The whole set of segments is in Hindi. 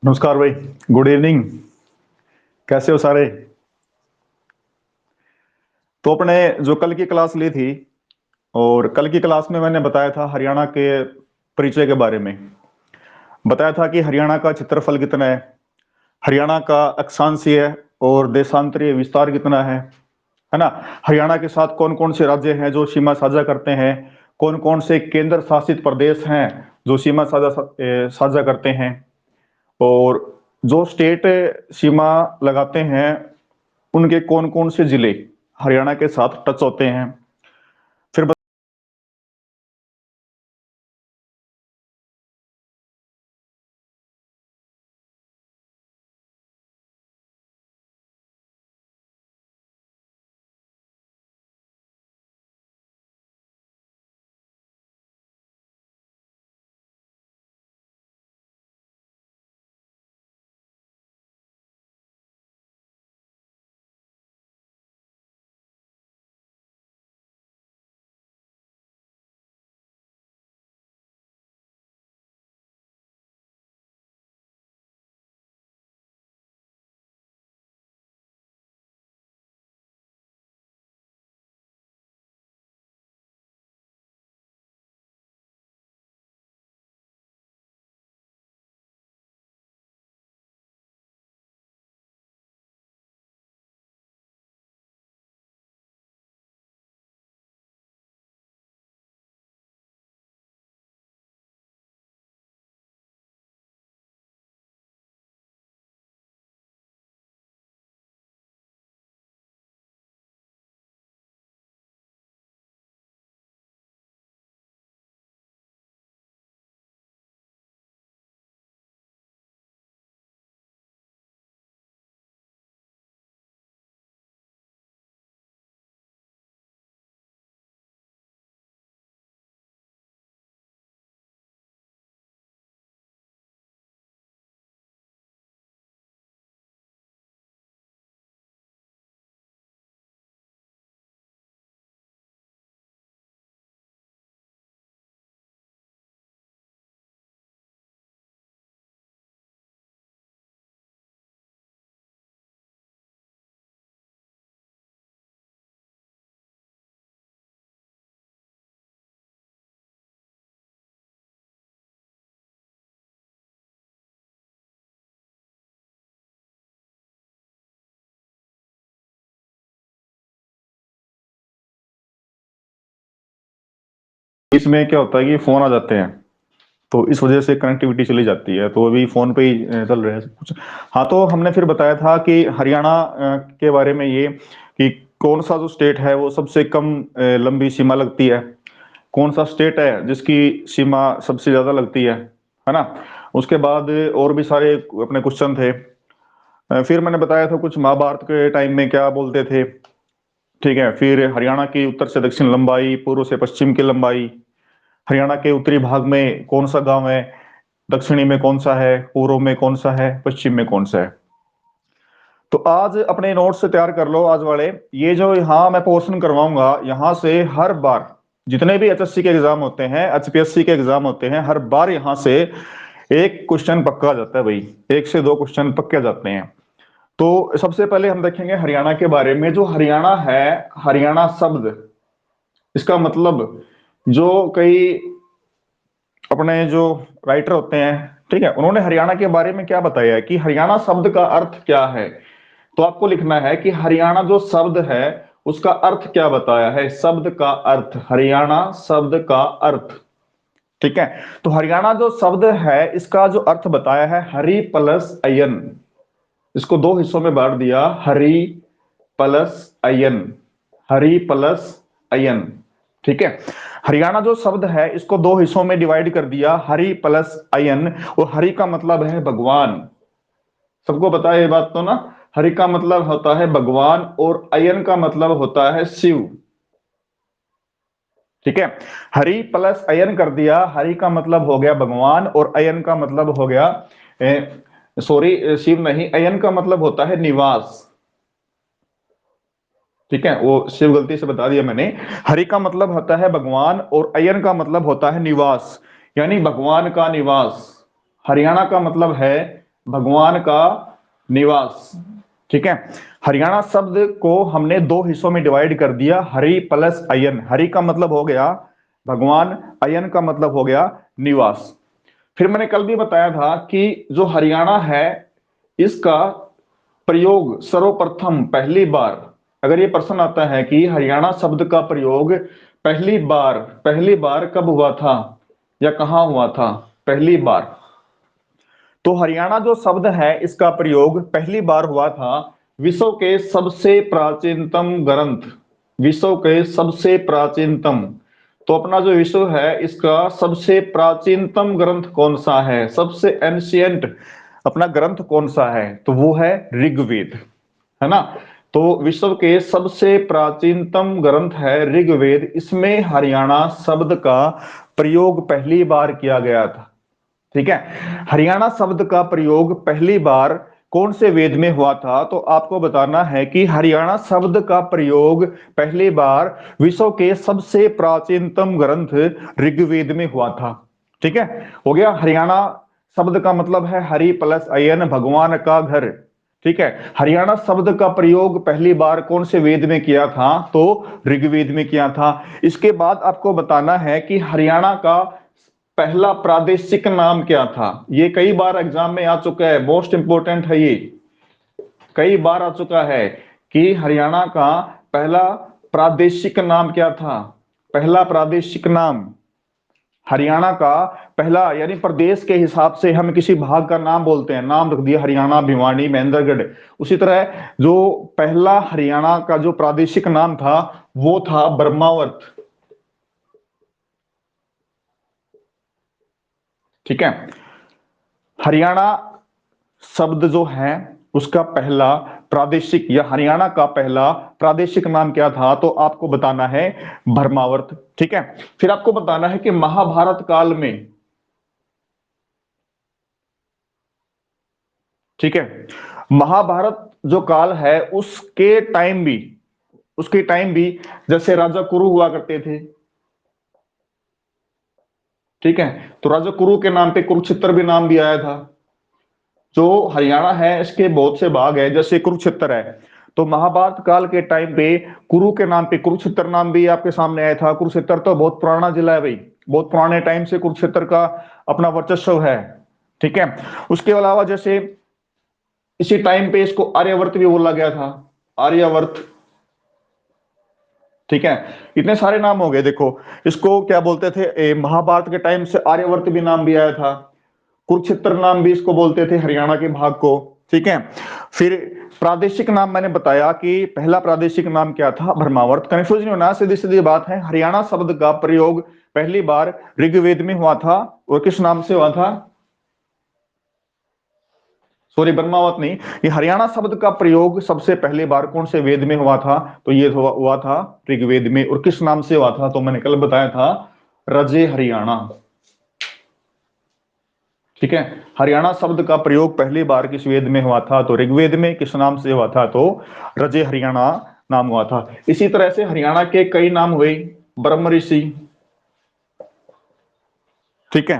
नमस्कार भाई। Good evening. कैसे हो सारे? तो अपने जो कल की क्लास ली थी, और कल की क्लास में मैंने बताया था हरियाणा के परिचय के बारे में। बताया था कि हरियाणा का क्षेत्रफल कितना है, हरियाणा का अक्षांशीय और देशांतरीय विस्तार कितना है ना। हरियाणा के साथ कौन कौन से राज्य हैं जो सीमा साझा करते हैं, कौन कौन से केंद्र शासित प्रदेश हैं जो सीमा साझा करते हैं, और जो स्टेट सीमा लगाते हैं उनके कौन कौन से जिले हरियाणा के साथ टच होते हैं। फिर इसमें क्या होता है कि फोन आ जाते हैं, तो इस वजह से कनेक्टिविटी चली जाती है। तो अभी फोन पे ही चल रहा है सब कुछ। हाँ, तो हमने फिर बताया था कि हरियाणा के बारे में ये कि कौन सा जो स्टेट है वो सबसे कम लंबी सीमा लगती है, कौन सा स्टेट है जिसकी सीमा सबसे ज्यादा लगती है ना। उसके बाद और भी सारे अपने क्वेश्चन थे। फिर मैंने बताया था कुछ महाभारत के टाइम में क्या बोलते थे। ठीक है, फिर हरियाणा की उत्तर से दक्षिण लंबाई, पूर्व से पश्चिम की लंबाई, हरियाणा के उत्तरी भाग में कौन सा गांव है, दक्षिणी में कौन सा है, पूर्व में कौन सा है, पश्चिम में कौन सा है। तो आज अपने नोट्स तैयार कर लो आज वाले। ये जो यहाँ मैं पोर्शन करवाऊंगा, यहाँ से हर बार जितने भी एचएससी के एग्जाम होते हैं, एचपीएससी के एग्जाम होते हैं, हर बार यहाँ से एक क्वेश्चन पक्का आ जाता है भाई। एक से दो क्वेश्चन पक्के आ जाते हैं। तो सबसे पहले हम देखेंगे हरियाणा के बारे में। जो हरियाणा है, हरियाणा शब्द, इसका मतलब जो कई अपने जो राइटर होते हैं, ठीक है, उन्होंने हरियाणा के बारे में क्या बताया है कि हरियाणा शब्द का अर्थ क्या है। तो आपको लिखना है कि हरियाणा जो शब्द है उसका अर्थ क्या बताया है। शब्द का अर्थ, हरियाणा शब्द का अर्थ। ठीक है, तो हरियाणा जो शब्द है इसका जो अर्थ बताया है हरि प्लस अयन। इसको दो हिस्सों में बांट दिया, हरि प्लस अयन, हरि प्लस अयन। ठीक है, हरियाणा जो शब्द है इसको दो हिस्सों में डिवाइड कर दिया, हरि प्लस अयन। और हरि का मतलब है भगवान, सबको पता है ये बात तो ना। हरि का मतलब होता है भगवान और अयन का मतलब होता है शिव। ठीक है, हरि प्लस अयन कर दिया, हरि का मतलब हो गया भगवान और अयन का मतलब हो गया सॉरी, शिव नहीं, अयन का मतलब होता है निवास। ठीक है, वो शिव गलती से बता दिया मैंने। हरि का मतलब होता है भगवान और अयन का मतलब होता है निवास, यानी भगवान का निवास। हरियाणा का मतलब है भगवान का निवास। ठीक है, हरियाणा शब्द को हमने दो हिस्सों में डिवाइड कर दिया, हरि प्लस अयन। हरि का मतलब हो गया भगवान, अयन का मतलब हो गया निवास। फिर मैंने कल भी बताया था कि जो हरियाणा है इसका प्रयोग सर्वप्रथम पहली बार, अगर ये प्रश्न आता है कि हरियाणा शब्द का प्रयोग पहली बार कब हुआ था या कहां हुआ था पहली बार, तो हरियाणा जो शब्द है इसका प्रयोग पहली बार हुआ था विश्व के सबसे प्राचीनतम ग्रंथ, विश्व के सबसे प्राचीनतम, तो अपना जो विश्व है इसका सबसे प्राचीनतम ग्रंथ कौन सा है, सबसे एंशियंट अपना ग्रंथ कौन सा है, तो वो है ऋग्वेद, है ना। तो विश्व के सबसे प्राचीनतम ग्रंथ है ऋग्वेद, इसमें हरियाणा शब्द का प्रयोग पहली बार किया गया था। ठीक है, हरियाणा शब्द का प्रयोग पहली बार कौन से वेद में हुआ था, तो आपको बताना है कि हरियाणा शब्द का प्रयोग पहली बार विश्व के सबसे प्राचीनतम ग्रंथ ऋग्वेद में हुआ था। ठीक है, हो गया। हरियाणा शब्द का मतलब है हरि प्लस अयन, भगवान का घर। ठीक है, हरियाणा शब्द का प्रयोग पहली बार कौन से वेद में किया था, तो ऋग्वेद में किया था। इसके बाद आपको बताना है कि हरियाणा का पहला प्रादेशिक नाम क्या था। ये कई बार एग्जाम में आ चुका है, मोस्ट इंपोर्टेंट है ये, कई बार आ चुका है कि हरियाणा का पहला प्रादेशिक नाम क्या था। पहला प्रादेशिक नाम हरियाणा का पहला, यानी प्रदेश के हिसाब से हम किसी भाग का नाम बोलते हैं, नाम रख दिया हरियाणा, भिवानी, महेंद्रगढ़, उसी तरह जो पहला हरियाणा का जो प्रादेशिक नाम था वो था ब्रह्मावर्त। ठीक है, हरियाणा शब्द जो है उसका पहला प्रादेशिक या हरियाणा का पहला प्रादेशिक नाम क्या था, तो आपको बताना है ब्रह्मावर्त। ठीक है, फिर आपको बताना है कि महाभारत काल में, ठीक है, महाभारत जो काल है उसके टाइम भी जैसे राजा कुरु हुआ करते थे। ठीक है, तो राजा कुरु के नाम पे कुरुक्षेत्र भी नाम भी आया था। जो हरियाणा है इसके बहुत से भाग है, जैसे कुरुक्षेत्र है, तो महाभारत काल के टाइम पे कुरु के नाम पे कुरुक्षेत्र नाम भी आपके सामने आया था। कुरुक्षेत्र तो बहुत पुराना जिला है भाई, बहुत पुराने टाइम से कुरुक्षेत्र का अपना वर्चस्व है। ठीक है, उसके अलावा जैसे इसी टाइम पे इसको आर्यवर्त भी बोला गया था, आर्यवर्त। ठीक है, इतने सारे नाम हो गए। देखो इसको क्या बोलते थे, महाभारत के टाइम से आर्यवर्त भी नाम भी आया था, कुरुक्षेत्र नाम भी इसको बोलते थे हरियाणा के भाग को। ठीक है, फिर प्रादेशिक नाम मैंने बताया कि पहला प्रादेशिक नाम क्या था, ब्रह्मावर्त। कंफ्यूज नहीं होना, सीधी सीधी बात है, हरियाणा शब्द का प्रयोग पहली बार ऋग्वेद में हुआ था, और किस नाम से हुआ था, सॉरी ब्रह्मावर्त नहीं, ये हरियाणा शब्द का प्रयोग सबसे पहली बार कौन से वेद में हुआ था, तो ये हुआ था ऋग्वेद में, और किस नाम से हुआ था, तो मैंने कल बताया था रजे हरियाणा। ठीक है, हरियाणा शब्द का प्रयोग पहली बार किस वेद में हुआ था, तो ऋग्वेद में, किस नाम से हुआ था, तो रजे हरियाणा नाम हुआ था। इसी तरह से हरियाणा के कई नाम हुए, ब्रह्म ऋषि। ठीक है,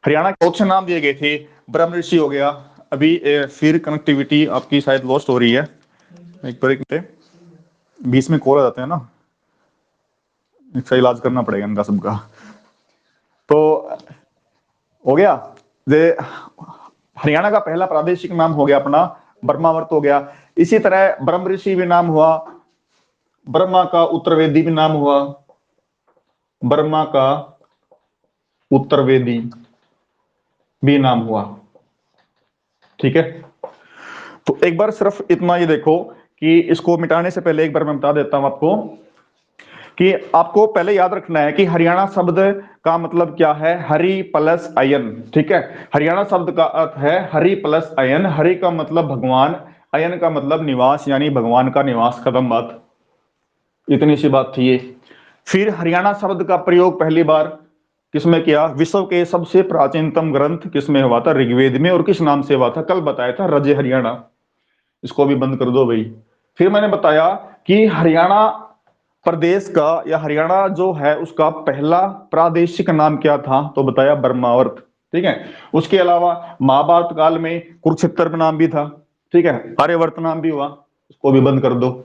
हरियाणा के बहुत से नाम दिए गए थे, ब्रह्म ऋषि हो गया। अभी फिर कनेक्टिविटी आपकी शायद लॉस्ट हो रही है, एक ब्रेक पे, बीच में कॉल आ जाते हैं ना, इसका इलाज करना पड़ेगा इनका सबका। तो हो गया, हरियाणा का पहला प्रादेशिक नाम हो गया अपना ब्रह्मावर्त हो गया। इसी तरह ब्रह्म ऋषि भी नाम हुआ, ब्रह्मा का उत्तरवेदी भी नाम हुआ, ब्रह्मा का उत्तरवेदी भी नाम हुआ। ठीक है, तो एक बार सिर्फ इतना ये देखो कि इसको मिटाने से पहले एक बार मैं बता देता हूं आपको कि आपको पहले याद रखना है कि हरियाणा शब्द का मतलब क्या है, हरि प्लस अयन। ठीक है, हरियाणा शब्द का अर्थ है हरि प्लस अयन, हरि का मतलब भगवान, अयन का मतलब निवास, यानी भगवान का निवास। खत्म बात, इतनी सी बात थी ये। फिर हरियाणा शब्द का प्रयोग पहली बार किसमें किया, विश्व के सबसे प्राचीनतम ग्रंथ किसमें हुआ था, ऋग्वेद में, और किस नाम से हुआ था, कल बताया था रजे हरियाणा। इसको भी बंद कर दो भाई। फिर मैंने बताया कि हरियाणा प्रदेश का या हरियाणा जो है उसका पहला प्रादेशिक नाम क्या था, तो बताया ब्रह्मावर्त। ठीक है। उसके अलावा महाभारत काल में कुरुक्षेत्र नाम भी था, ठीक है। आर्यवर्त नाम भी हुआ, उसको भी बंद कर दो।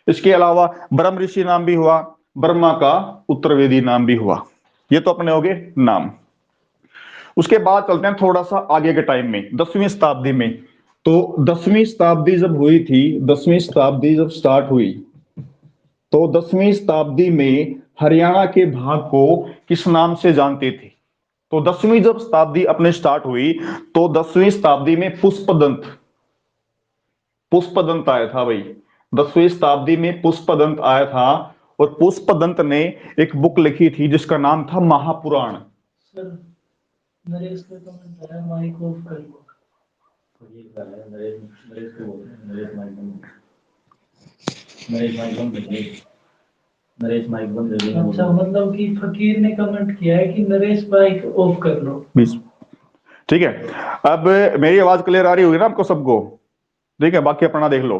इसके अलावा ब्रह्म ऋषि नाम भी हुआ, ब्रह्मा का उत्तरवेदी नाम भी हुआ। ये तो अपने हो गए नाम। उसके बाद चलते हैं थोड़ा सा आगे के टाइम में, 10वीं शताब्दी में। तो 10वीं शताब्दी जब हुई थी, 10वीं शताब्दी जब स्टार्ट हुई, तो 10वीं शताब्दी में हरियाणा के भाग को किस नाम से जानते थे? तो 10वीं जब शताब्दी अपने स्टार्ट हुई, तो 10वीं शताब्दी में पुष्पदंत, पुष्पदंत आया था भाई। 10वीं शताब्दी में पुष्पदंत आया था, और पुष्पदंत ने एक बुक लिखी थी जिसका नाम था महापुराण। सर नरेश का कमेंट है, माइक ऑफ कर लो। ये कर रहा है नरेश, नरेश को बोल रहे हैं, नरेश माइक बंद, नरेश माइक बंद कर दे, नरेश माइक बंद कर दे। अच्छा, मतलब कि फकीर ने कमेंट किया है कि नरेश माइक ऑफ कर लो। ठीक है। अब मेरी आवाज क्लियर आ रही होगी ना आपको सबको? ठीक है, बाकी अपना देख लो।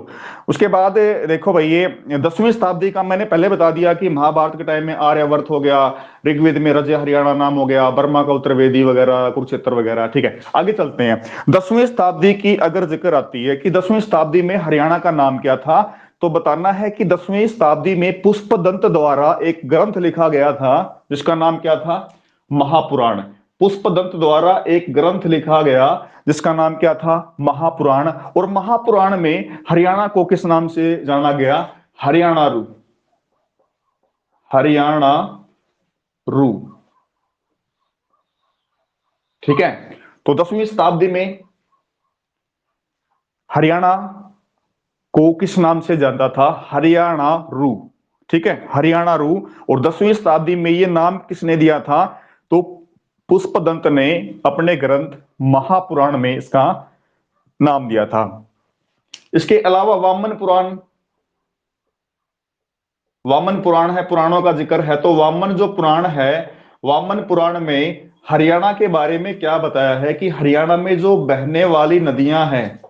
उसके बाद देखो भाई, ये 10वीं शताब्दी का मैंने पहले बता दिया कि महाभारत के टाइम में आर्यवर्त हो गया, ऋग्वेद में रज हरियाणा नाम हो गया, बर्मा का उत्तरवेदी वगैरह, कुरुक्षेत्र वगैरह। ठीक है, आगे चलते हैं। 10वीं शताब्दी की अगर जिक्र आती है कि 10वीं शताब्दी में हरियाणा का नाम क्या था, तो बताना है कि 10वीं शताब्दी में पुष्पदंत द्वारा एक ग्रंथ लिखा गया था जिसका नाम क्या था? महापुराण। पुष्पदंत द्वारा एक ग्रंथ लिखा गया जिसका नाम क्या था? महापुराण। और महापुराण में हरियाणा को किस नाम से जाना गया? हरियाणा रू, हरियाणा रू। ठीक है। तो 10वीं शताब्दी में हरियाणा को किस नाम से जानता था? हरियाणा रू। ठीक है, हरियाणा रू। और 10वीं शताब्दी में यह नाम किसने दिया था? तो पुष्पदंत ने अपने ग्रंथ महापुराण में इसका नाम दिया था। इसके अलावा वामन पुराण, वामन पुराण है, पुराणों का जिक्र है, तो वामन जो पुराण है, वामन पुराण में हरियाणा के बारे में क्या बताया है कि हरियाणा में जो बहने वाली नदियां हैं,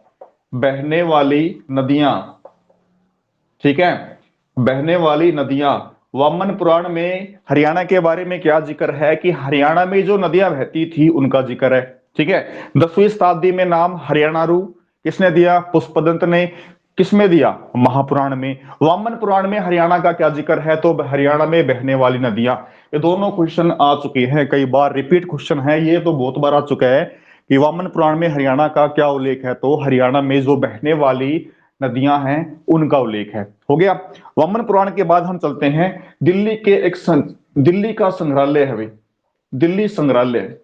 बहने वाली नदियां, ठीक है, बहने वाली नदियां, वामन पुराण में हरियाणा के बारे में क्या जिक्र है कि हरियाणा में जो नदियां बहती थी उनका जिक्र है। ठीक है। 10वीं शताब्दी में नाम हरियाणा रू किसने दिया? पुष्पदंत ने। किसमें दिया? महापुराण में। वामन पुराण में हरियाणा का क्या जिक्र है? तो हरियाणा में बहने वाली नदियां। ये दोनों क्वेश्चन आ चुके हैं, कई बार रिपीट क्वेश्चन है, ये तो बहुत बार आ चुका है कि वामन पुराण में हरियाणा का क्या उल्लेख है, तो हरियाणा में जो बहने वाली नदियां हैं उनका उल्लेख है। हो गया। वामन पुराण के बाद हम चलते हैं दिल्ली के एक दिल्ली का संग्रहालय है भाई, दिल्ली संग्रहालय,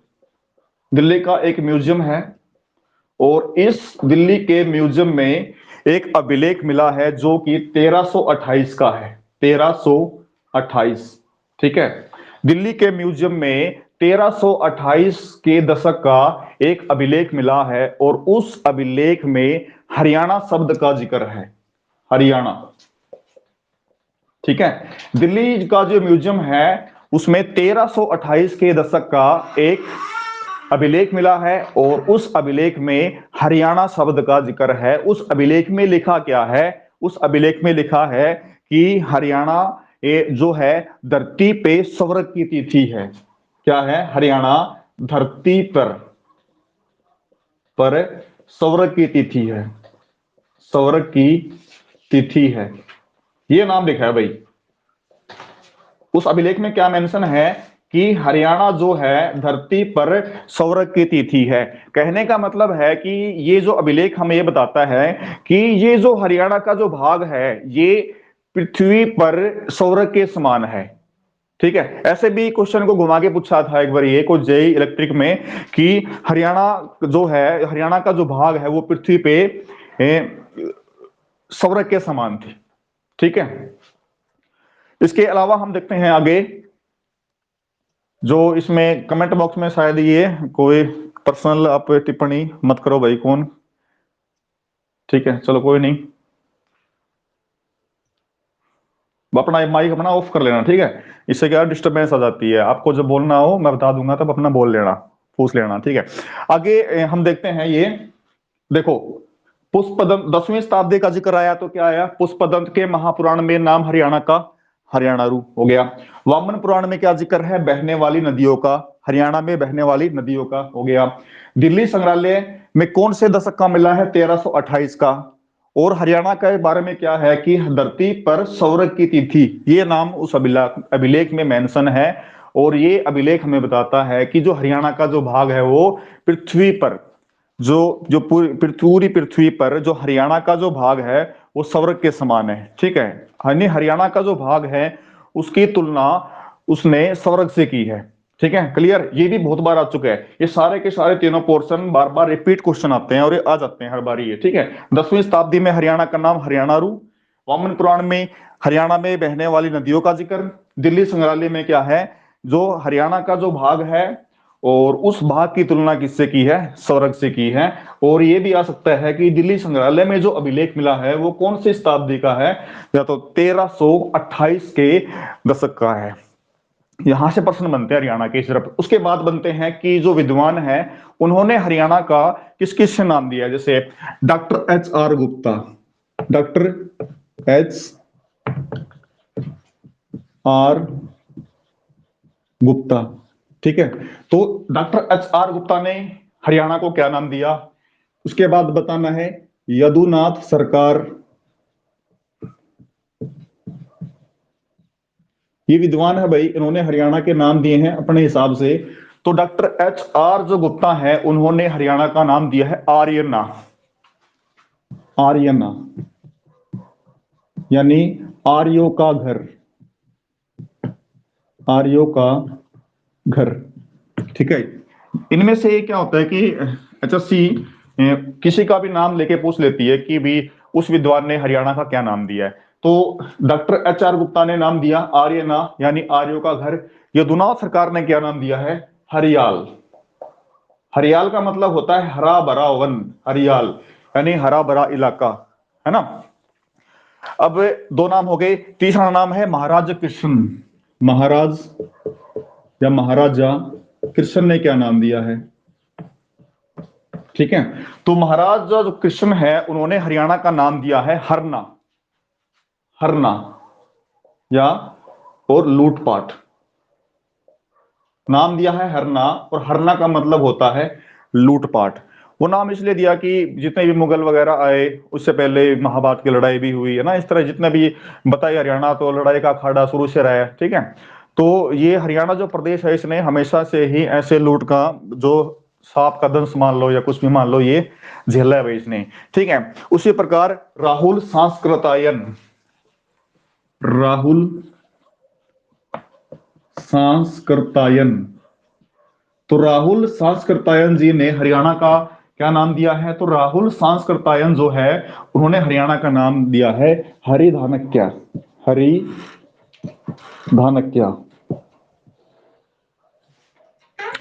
दिल्ली का एक म्यूजियम है, और इस दिल्ली के म्यूजियम में एक अभिलेख मिला है जो कि 1328 का है, 1328। ठीक है, दिल्ली के म्यूजियम में 1328 के दशक का एक अभिलेख मिला है, और उस अभिलेख में हरियाणा शब्द का जिक्र है, हरियाणा। ठीक है, दिल्ली का जो म्यूजियम है उसमें 1328 के दशक का एक अभिलेख मिला है, और उस अभिलेख में हरियाणा शब्द का जिक्र है। उस अभिलेख में लिखा क्या है? उस अभिलेख में लिखा है कि हरियाणा ये जो है धरती पे स्वर्ग की तिथि है। क्या है? हरियाणा धरती पर स्वर्ग की तिथि है, स्वर्ग की तिथि है, ये नाम लिखा है भाई। उस अभिलेख में क्या मेंशन है कि हरियाणा जो है धरती पर स्वर्ग की तिथि है। कहने का मतलब है कि ये जो अभिलेख हमें ये बताता है कि ये जो हरियाणा का जो भाग है ये पृथ्वी पर स्वर्ग के समान है। ठीक है, ऐसे भी क्वेश्चन को घुमा के पूछा था एक बार ये को जेई इलेक्ट्रिक में कि हरियाणा जो है, हरियाणा का जो भाग है वो पृथ्वी पे स्वर्ग के समान थे। ठीक है, इसके अलावा हम देखते हैं आगे, जो इसमें कमेंट बॉक्स में शायद ये कोई पर्सनल आप टिप्पणी मत करो भाई, कौन? ठीक है, चलो कोई नहीं, अपना माइक अपना ऑफ कर लेना। ठीक है, इससे क्या डिस्टरबेंस आ जाती है, आपको जब बोलना हो मैं बता दूंगा तब अपना बोल लेना, पूछ लेना। ठीक है, आगे हम देखते हैं ये देखो, पुष्पदंत 10वीं शताब्दी का जिक्र आया तो क्या आया? पुष्पदंत के महापुराण में नाम हरियाणा का हरियाणा रू हो गया। वामन पुराण में क्या जिक्र है? बहने वाली नदियों का हरियाणा में बहने वाली नदियों का हो गया। दिल्ली संग्रहालय में कौन से दशक का मिला है? 1328 का। और हरियाणा के बारे में क्या है कि धरती पर सौरभ की तिथि, ये नाम उस अभिलेख में मेंशन है। और ये अभिलेख हमें बताता है कि जो हरियाणा का जो भाग है वो पृथ्वी पर, जो जो पूरी पृथ्वी पर जो हरियाणा का जो भाग है वो स्वर्ग के समान है। ठीक है, यानी हरियाणा का जो भाग है उसकी तुलना उसने स्वर्ग से की है। ठीक है, क्लियर। ये भी बहुत बार आ चुका है, ये सारे के सारे तीनों पोर्शन बार बार रिपीट क्वेश्चन आते हैं और ये आ जाते हैं हर बार ये। ठीक है, 10वीं शताब्दी में हरियाणा का नाम हरियाणारू। वामन पुराण में हरियाणा में बहने वाली नदियों का जिक्र। दिल्ली संग्रहालय में क्या है, जो हरियाणा का जो भाग है और उस भाग की तुलना किससे की है? स्वर्ग से की है। और ये भी आ सकता है कि दिल्ली संग्रहालय में जो अभिलेख मिला है वो कौन सी शताब्दी का है? या तो 1328 के दशक का है। यहां से प्रश्न बनते हैं हरियाणा के सिर्फ। उसके बाद बनते हैं कि जो विद्वान है उन्होंने हरियाणा का किस किस से नाम दिया। जैसे doctor H R Gupta, doctor H R Gupta. ठीक है, तो डॉक्टर एच आर गुप्ता ने हरियाणा को क्या नाम दिया? उसके बाद बताना है यदुनाथ सरकार, ये विद्वान है भाई, इन्होंने हरियाणा के नाम दिए हैं अपने हिसाब से। तो डॉक्टर एच आर जो गुप्ता है उन्होंने हरियाणा का नाम दिया है आर्यना, आर्यना यानी आर्यों का घर, आर्यों का घर। ठीक है, इनमें से क्या होता है कि एचएससी किसी का भी नाम लेके पूछ लेती है कि भी उस विद्वान ने हरियाणा का क्या नाम दिया है। तो डॉक्टर एच आर गुप्ता ने नाम दिया आर्यना यानी आर्यों का घर। यदुनाथ सरकार ने क्या नाम दिया है? हरियाल। हरियाल का मतलब होता है हरा भरा वन, हरियाल यानी हरा भरा इलाका, है ना। अब दो नाम हो गए, तीसरा नाम है महाराज कृष्ण। महाराज या महाराजा कृष्ण ने क्या नाम दिया है? ठीक है, तो महाराजा जो कृष्ण है उन्होंने हरियाणा का नाम दिया है हरना, हरना या और लूटपाट। नाम दिया है हरना और हरना का मतलब होता है लूटपाट। वो नाम इसलिए दिया कि जितने भी मुगल वगैरह आए उससे पहले महाभारत की लड़ाई भी हुई है ना, इस तरह जितने भी बताए हरियाणा तो लड़ाई का अखाड़ा शुरू से रहा है। ठीक है, तो ये हरियाणा जो प्रदेश है इसने हमेशा से ही ऐसे लूट का जो सांप का दंश मान लो या कुछ भी मान लो ये झेला है भाई इसने। ठीक है, उसी प्रकार राहुल सांस्कृतायन, राहुल सांस्कृतायन, तो राहुल सांस्कृतायन जी ने हरियाणा का क्या नाम दिया है? तो राहुल सांस्कृतायन जो है उन्होंने हरियाणा का नाम दिया है हरिधानक्या, हरिधानक्या।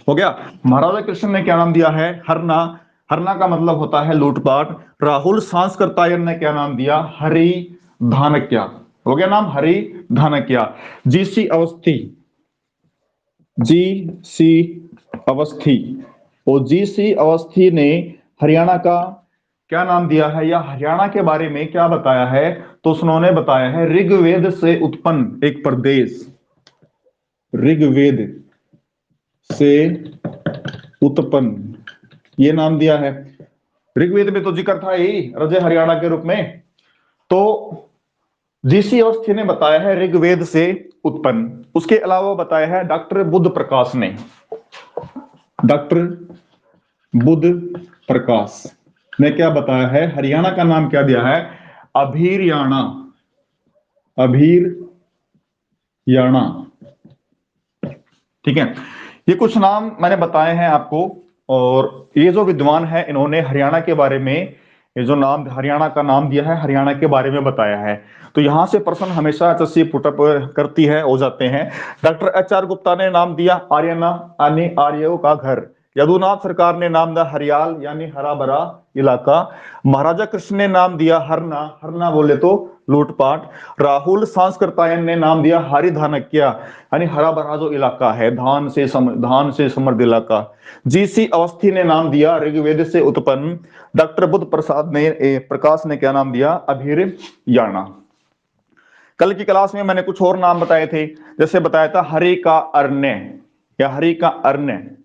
हो गया। महाराजा कृष्ण ने क्या नाम दिया है? हरना, हरना का मतलब होता है लूटपाट। राहुल सांस्कृतायन ने क्या नाम दिया? हरिधानक्या। हो गया नाम हरिधानक्या। जीसी अवस्थी, जी सी अवस्थी, और जी सी अवस्थी ने हरियाणा का क्या नाम दिया है या हरियाणा के बारे में क्या बताया है? तो उन्होंने बताया है ऋग्वेद से उत्पन्न एक प्रदेश, ऋग्वेद से उत्पन्न, ये नाम दिया है। ऋग्वेद में तो जिक्र था ही रजे हरियाणा के रूप में। तो जीसी अवस्थी ने बताया है ऋग्वेद से उत्पन्न। उसके अलावा बताया है डॉक्टर बुद्ध प्रकाश ने, डॉक्टर बुद्ध प्रकाश ने क्या बताया है? हरियाणा का नाम क्या दिया है? अभीरयाणा, अभीरयाणा। ठीक है, ये कुछ नाम मैंने बताए हैं आपको। और ये जो विद्वान है इन्होंने हरियाणा के बारे में, ये जो नाम हरियाणा का नाम दिया है हरियाणा के बारे में बताया है। तो यहां से प्रश्न हमेशा एचएससी पुटअप करती है, हो जाते हैं। डॉक्टर एच आर गुप्ता ने नाम दिया आर्यना यानी आर्यों का घर। यदुनाथ सरकार ने नाम दिया हरियाल यानी हरा भरा इलाका। महाराजा कृष्ण ने नाम दिया हरना, हरना बोले तो लूटपाट। राहुल सांस्कृतायन ने नाम दिया हरिधानक्या यानी हरा भरा जो इलाका है, धान से समृद्ध इलाका। जीसी अवस्थी ने नाम दिया ऋग्वेद से उत्पन्न। डॉक्टर बुद्ध प्रकाश ने क्या नाम दिया? अभीरयाणा। कल की क्लास में मैंने कुछ और नाम बताए थे, जैसे बताया था हरि का अरण्य, या हरि का अरण्य,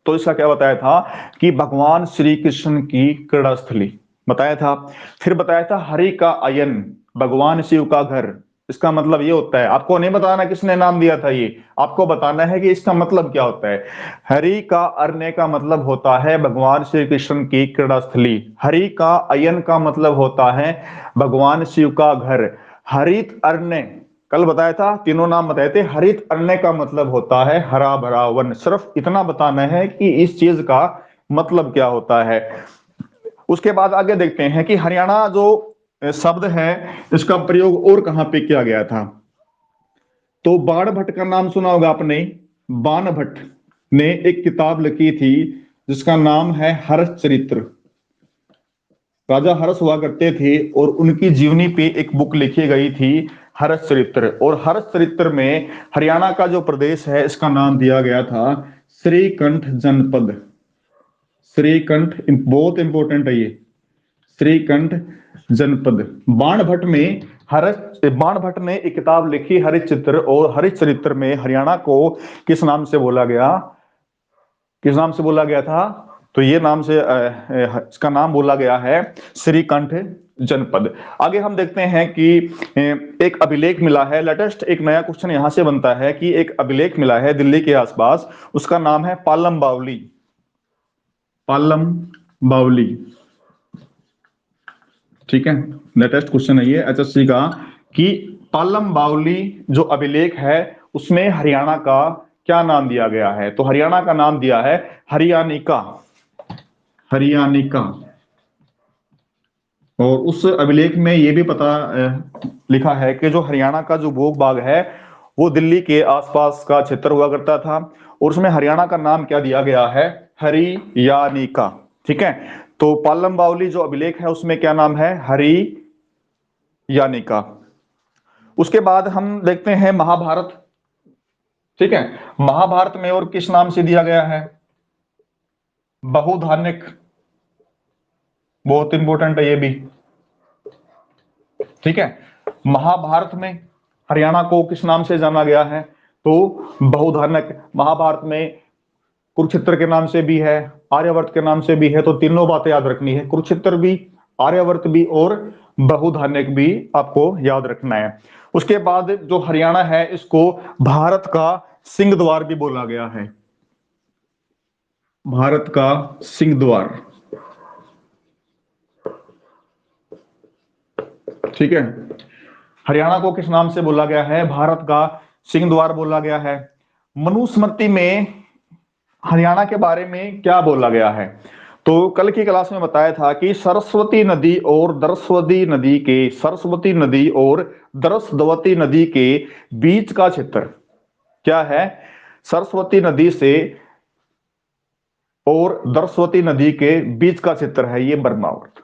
तो इसका क्या बताया था कि भगवान श्री कृष्ण की क्रीड़ा स्थली बताया था। फिर बताया था हरि का अयन, भगवान शिव का घर। इसका मतलब ये होता है, आपको नहीं बताना किसने नाम दिया था, ये आपको बताना है कि इसका मतलब क्या होता है। हरि का अरण्य का मतलब होता है भगवान श्री कृष्ण की क्रीड़ा स्थली। हरि का अयन का मतलब होता है भगवान शिव का घर। हरित अरण्य, कल बताया था, तीनों नाम बताए थे। हरित अरण्य का मतलब होता है हरा भरा वन। सिर्फ इतना बताना है कि इस चीज का मतलब क्या होता है। उसके बाद आगे देखते हैं कि हरियाणा जो शब्द है इसका प्रयोग और कहां पे किया गया था। तो बाण भट्ट का नाम सुना होगा आपने। बाण भट्ट ने एक किताब लिखी थी जिसका नाम है हर्ष चरित्र। राजा हर्ष हुआ करते थे और उनकी जीवनी पे एक बुक लिखी गई थी हर्ष चरित्र। और हर्ष चरित्र में हरियाणा का जो प्रदेश है इसका नाम दिया गया था श्रीकंठ जनपद। श्रीकंठ बहुत इंपॉर्टेंट है ये, श्रीकंठ जनपद। बाणभट्ट में बाणभट्ट ने एक किताब लिखी हरिश्चरित्र, और हरिश्चरित्र में हरियाणा को किस नाम से बोला गया, किस नाम से बोला गया था, तो ये नाम से इसका नाम बोला गया है श्रीकंठ जनपद। आगे हम देखते हैं कि एक अभिलेख मिला है। लेटेस्ट एक नया क्वेश्चन यहां से बनता है कि एक अभिलेख मिला है दिल्ली के आसपास, उसका नाम है पालम बावली। पालम बावली, ठीक है, लेटेस्ट क्वेश्चन है ये एचएससी का, कि पालम बावली जो अभिलेख है उसमें हरियाणा का क्या नाम दिया गया है। तो हरियाणा का नाम दिया है हरियाणिका। हरियाणिका। और उस अभिलेख में ये भी पता लिखा है कि जो हरियाणा का जो भू भाग है वो दिल्ली के आसपास का क्षेत्र हुआ करता था, और उसमें हरियाणा का नाम क्या दिया गया है, हरियाणिका। ठीक है, तो पालम बावली जो अभिलेख है उसमें क्या नाम है, हरियाणिका। उसके बाद हम देखते हैं महाभारत। ठीक है, महाभारत में और किस नाम से दिया गया है, बहुधान्यक। बहुत इंपॉर्टेंट है ये भी। ठीक है, महाभारत में हरियाणा को किस नाम से जाना गया है, तो बहुधानक। महाभारत में कुरुक्षेत्र के नाम से भी है, आर्यावर्त के नाम से भी है, तो तीनों बातें याद रखनी है, कुरुक्षेत्र भी, आर्यावर्त भी और बहुधान्यक भी आपको याद रखना है। उसके बाद जो हरियाणा है इसको भारत का सिंह द्वार भी बोला गया है। भारत का सिंह द्वार, ठीक है। हरियाणा को किस नाम से बोला गया है, भारत का सिंह द्वार बोला गया है। मनुस्मृति में हरियाणा के बारे में क्या बोला गया है, तो कल की क्लास में बताया था कि सरस्वती नदी और दरस्वती नदी के, सरस्वती नदी और दरस्वती नदी के बीच का क्षेत्र क्या है, सरस्वती नदी से और दरस्वती नदी के बीच का क्षेत्र है ये बर्मावर्त।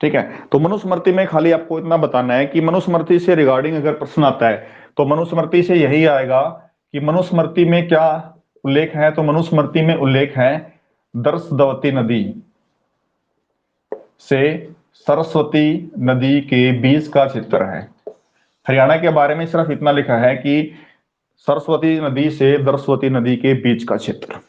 ठीक है, तो मनुस्मृति में खाली आपको इतना बताना है कि मनुस्मृति से रिगार्डिंग अगर प्रश्न आता है तो मनुस्मृति से यही आएगा कि मनुस्मृति में क्या उल्लेख है, तो मनुस्मृति में उल्लेख है दरस्वती नदी से सरस्वती नदी के बीच का क्षेत्र है। हरियाणा के बारे में सिर्फ इतना लिखा है कि सरस्वती नदी से दरस्वती नदी के बीच का क्षेत्र।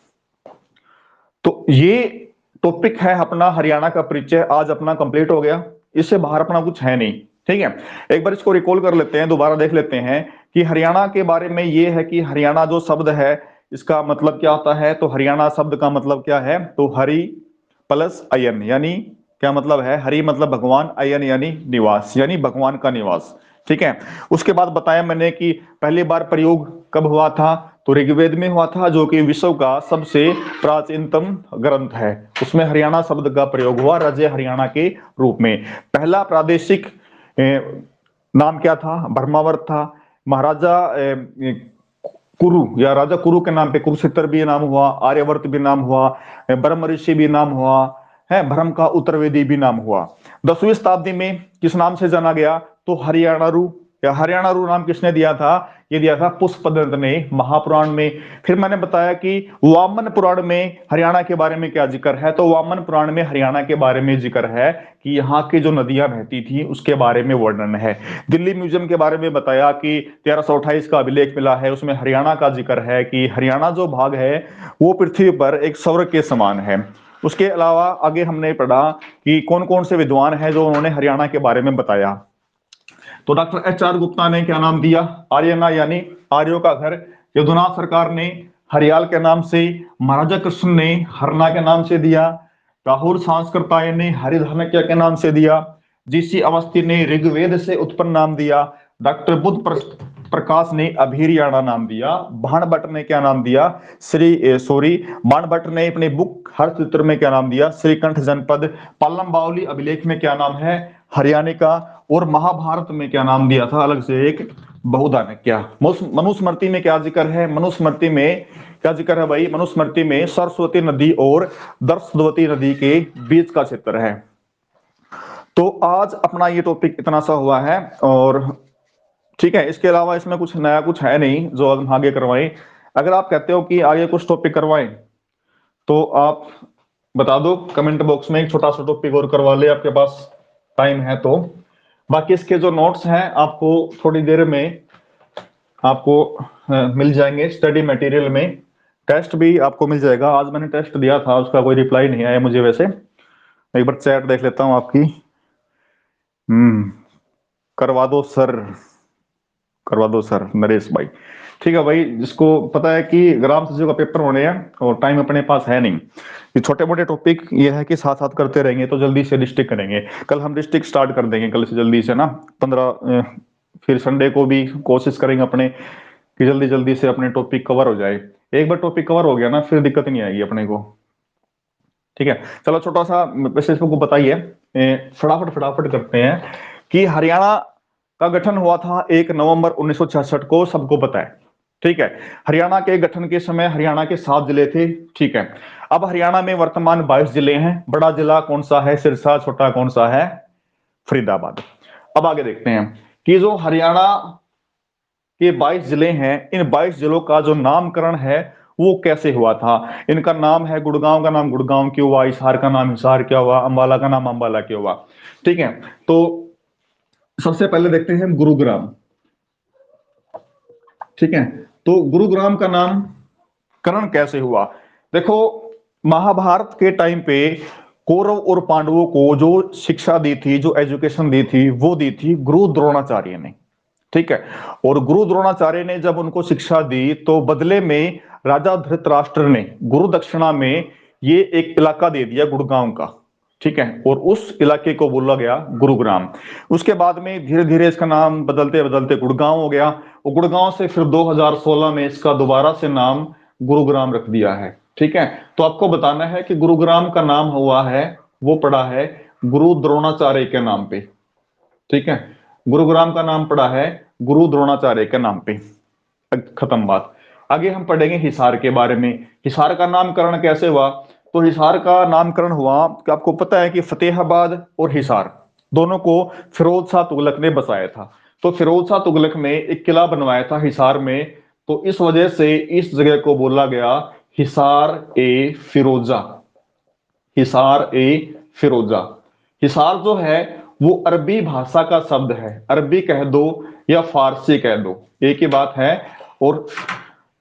तो ये टॉपिक है अपना हरियाणा का परिचय, आज अपना कंप्लीट हो गया, इससे बाहर अपना कुछ है नहीं। ठीक है, एक बार इसको रिकॉल कर लेते हैं, दोबारा देख लेते हैं कि हरियाणा के बारे में ये है कि हरियाणा जो शब्द है इसका मतलब क्या होता है। तो हरियाणा शब्द का मतलब क्या है, तो हरि प्लस अयन, यानी क्या मतलब है, हरि मतलब भगवान, अयन यानी निवास, यानी भगवान का निवास। ठीक है, उसके बाद बताया मैंने कि पहली बार प्रयोग कब हुआ था, तो ऋग्वेद में हुआ था, जो कि विश्व का सबसे प्राचीनतम ग्रंथ है, उसमें हरियाणा शब्द का प्रयोग हुआ राज्य हरियाणा के रूप में। पहला प्रादेशिक नाम क्या था, ब्रह्मावर्त था। महाराजा कुरु या राजा कुरु के नाम पे कुरुक्षेत्र भी नाम हुआ, आर्यवर्त भी नाम हुआ, ब्रह्म ऋषि भी नाम हुआ है, भ्रम का उत्तरवेदी भी नाम हुआ। 10वीं शताब्दी में किस नाम से जाना गया, तो हरियाणारू, या हरियाणारू नाम किसने दिया था, ये दिया था पुष्पदंत ने महापुराण में। फिर मैंने बताया कि वामन पुराण में हरियाणा के बारे में क्या जिक्र है, तो वामन पुराण में हरियाणा के बारे में जिक्र है कि यहाँ की जो नदियां बहती थी उसके बारे में वर्णन है। दिल्ली म्यूजियम के बारे में बताया कि 1328 का अभिलेख मिला है, उसमें हरियाणा का जिक्र है कि हरियाणा जो भाग है वो पृथ्वी पर एक स्वर्ग के समान है। उसके अलावा आगे हमने पढ़ा कि कौन कौन से विद्वान हैं जो उन्होंने हरियाणा के बारे में बताया। तो डॉक्टर एच.आर. गुप्ता ने क्या नाम दिया, आर्यना यानी आर्यों का घर। यदुनाथ सरकार ने हरियाल के नाम से, महाराजा कृष्ण ने हरना के नाम से दिया, राहुल सांस्कृताय ने हरिधानक्य के नाम से दिया, जीसी अवस्थी ने ऋग्वेद से उत्पन्न नाम दिया, डॉक्टर बुद्ध प्रकाश ने अभिरियाणा नाम दिया, बाणभट्ट ने क्या नाम दिया, बाणभट्ट ने अपने बुक हरसूत्र में क्या नाम दिया, श्रीकंठ जनपद, पालम बावली अभिलेख में क्या नाम है, हरियाणा का, और महाभारत में क्या नाम दिया था अलग से एक, बहुधानक्य। मनुस्मृति में क्या जिक्र है, मनुस्मृति में क्या जिक्र है भाई, मनुस्मृति में सरस्वती नदी और दर्शवती नदी के बीच का क्षेत्र है। तो आज अपना ये टॉपिक इतना सा हुआ है और ठीक है, इसके अलावा इसमें कुछ नया कुछ है नहीं जो हम आगे करवाएं। अगर आप कहते हो कि आगे कुछ टॉपिक करवाएं तो आप बता दो कमेंट बॉक्स में, एक छोटा सा टॉपिक और करवा ले आपके पास टाइम है तो। बाकी इसके जो नोट्स हैं आपको थोड़ी देर में आपको मिल जाएंगे स्टडी मटेरियल में। टेस्ट भी आपको मिल जाएगा, आज मैंने टेस्ट दिया था उसका कोई रिप्लाई नहीं आया मुझे। वैसे एक बार चैट देख लेता हूं आपकी। करवा दो सर, करवा दो सर नरेश भाई। ठीक है भाई, जिसको पता है कि ग्राम सचिव का पेपर होने हैं और टाइम अपने पास है नहीं, ये छोटे मोटे टॉपिक ये है कि साथ साथ करते रहेंगे तो जल्दी से डिस्ट्रिक्ट करेंगे। कल हम डिस्ट्रिक्ट स्टार्ट कर देंगे कल से जल्दी से ना, 15 फिर संडे को भी कोशिश करेंगे अपने कि जल्दी जल्दी से अपने टॉपिक कवर हो जाए। एक बार टॉपिक कवर हो गया ना फिर दिक्कत नहीं आएगी अपने को। ठीक है, चलो छोटा सा वैसे को बताइए, फटाफट फटाफट करते हैं कि हरियाणा का गठन हुआ था 1 नवंबर 1966 को, सबको पता है। ठीक है, हरियाणा के गठन के समय हरियाणा के 7 जिले थे। ठीक है, अब हरियाणा में वर्तमान 22 जिले हैं। बड़ा जिला कौन सा है सिरसा, छोटा कौन सा है फरीदाबाद। अब आगे देखते हैं कि जो हरियाणा के 22 जिले हैं, इन 22 जिलों का जो नामकरण है वो कैसे हुआ था। इनका नाम है, गुड़गांव का नाम गुड़गांव क्यों हुआ, हिसार का नाम हिसार क्या हुआ, अंबाला का नाम अंबाला क्यों हुआ। ठीक है, तो सबसे पहले देखते हैं गुरुग्राम। ठीक है, तो गुरुग्राम का नामकरण कैसे हुआ। देखो, महाभारत के टाइम पे कौरव और पांडवों को जो शिक्षा दी थी, जो एजुकेशन दी थी, वो दी थी गुरु द्रोणाचार्य ने। ठीक है, और गुरु द्रोणाचार्य ने जब उनको शिक्षा दी तो बदले में राजा धृतराष्ट्र ने गुरु दक्षिणा में ये एक इलाका दे दिया गुड़गांव का। ठीक है, और उस इलाके को बोला गया गुरुग्राम। उसके बाद में धीरे धीरे इसका नाम बदलते बदलते गुड़गांव हो गया, और गुड़गांव से फिर 2016 में इसका दोबारा से नाम गुरुग्राम रख दिया है। ठीक है, तो आपको बताना है कि गुरुग्राम का नाम हुआ है, वो पड़ा है गुरु द्रोणाचार्य के नाम पे। ठीक है, गुरुग्राम का नाम पड़ा है गुरु द्रोणाचार्य के नाम पे। खत्म बात। आगे हम पढ़ेंगे हिसार के बारे में। हिसार का नामकरण कैसे हुआ, तो हिसार का नामकरण हुआ कि आपको पता है कि फतेहाबाद और हिसार दोनों को फिरोज शाह तुगलक ने बसाया था। तो फिरोज शाह तुगलक ने एक किला बनवाया था हिसार में, तो इस वजह से इस जगह को बोला गया हिसार ए फिरोजा। हिसार ए फिरोजा। हिसार जो है वो अरबी भाषा का शब्द है, अरबी कह दो या फारसी कह दो, एक ही बात है। और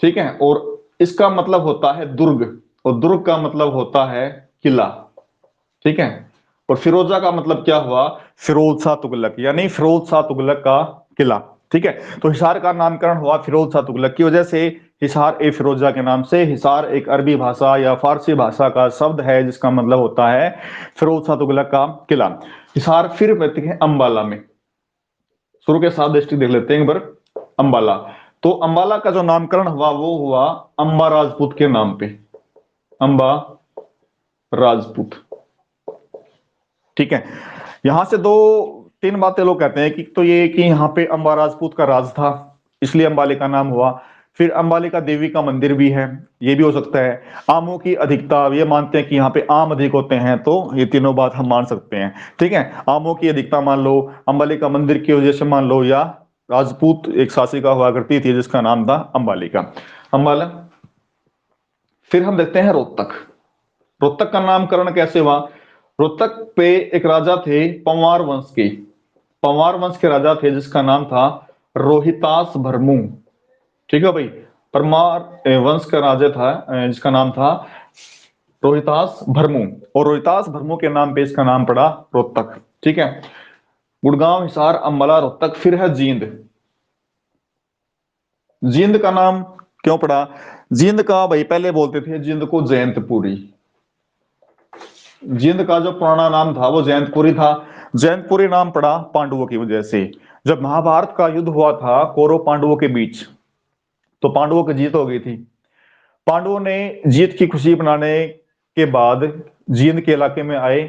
ठीक है, और इसका मतलब होता है दुर्ग, और दुर्ग का मतलब होता है किला। ठीक है, और फिरोजा का मतलब क्या हुआ, फिरोज शाह तुगलक, यानी फिरोज शाह तुगलक का किला। ठीक है, तो हिसार का नामकरण हुआ फिरोज शाह तुगलक की वजह से, हिसार ए फिरोजा के नाम से। हिसार एक अरबी भाषा या फारसी भाषा का शब्द है जिसका मतलब होता है फिरोज शाह तुगलक का किला। हिसार फिर कहते हैं अंबाला में। शुरू के 7 डिस्ट्रिक्ट देख लेते हैं एक बार। अंबाला, तो अंबाला का जो नामकरण हुआ वो हुआ अंबा राजपूत के नाम पे, अंबा राजपूत। ठीक है, यहां से 2-3 बातें लोग कहते हैं कि तो ये कि यहाँ पे अंबा राजपूत का राज था इसलिए अंबाले का नाम हुआ। फिर अंबालिका देवी का मंदिर भी है, ये भी हो सकता है। आमों की अधिकता, ये मानते हैं कि यहाँ पे आम अधिक होते हैं, तो ये तीनों बात हम मान सकते हैं। ठीक है, आमों की अधिकता मान लो, अंबालिका मंदिर की वजह से मान लो, या राजपूत एक शासिका हुआ करती थी जिसका नाम था अंबालिका, अंबाला। फिर हम देखते हैं रोहतक। रोहतक का नामकरण कैसे हुआ? रोहतक पे एक राजा थे पंवार वंश के, पंवार वंश के राजा थे जिसका नाम था रोहितास भरमू। ठीक है भाई, परमार वंश का राजा था जिसका नाम था रोहितास भरमू, और रोहितास भरमू के नाम पे इसका नाम पड़ा रोहतक। ठीक है, गुड़गांव, हिसार, अंबाला, रोहतक। फिर है जींद। जींद का नाम क्यों पड़ा? जींद का भाई पहले बोलते थे जींद को जयंतपुरी। जींद का जो पुराना नाम था वो जयंतपुरी था। जयंतपुरी नाम पड़ा पांडवों की वजह से। जब महाभारत का युद्ध हुआ था कौरव पांडवों के बीच, तो पांडवों की जीत हो गई थी। पांडवों ने जीत की खुशी मनाने के बाद जींद के इलाके में आए,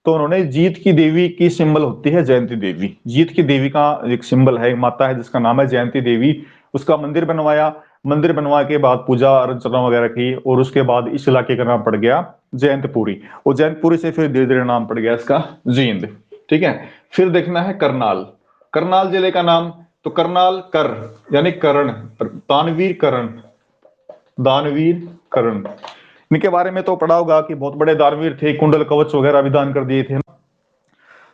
तो उन्होंने जीत की देवी की सिंबल होती है जयंती देवी, जीत की देवी का एक सिंबल है, माता है जिसका नाम है जयंती देवी, उसका मंदिर बनवाया। मंदिर बनवा के बाद पूजा अर्चना वगैरह की, और उसके बाद इस इलाके का नाम पड़ गया जयंतपुरी, और जयंतपुरी से फिर धीरे धीरे नाम पड़ गया इसका जींद। ठीक है, फिर देखना है करनाल। करनाल जिले का नाम, तो करनाल कर यानी कर्ण, दानवीर कर्ण, दानवीर कर्ण। इनके बारे में तो पढ़ा होगा कि बहुत बड़े दानवीर थे, कुंडल कवच वगैरह भी दान कर दिए थे ना।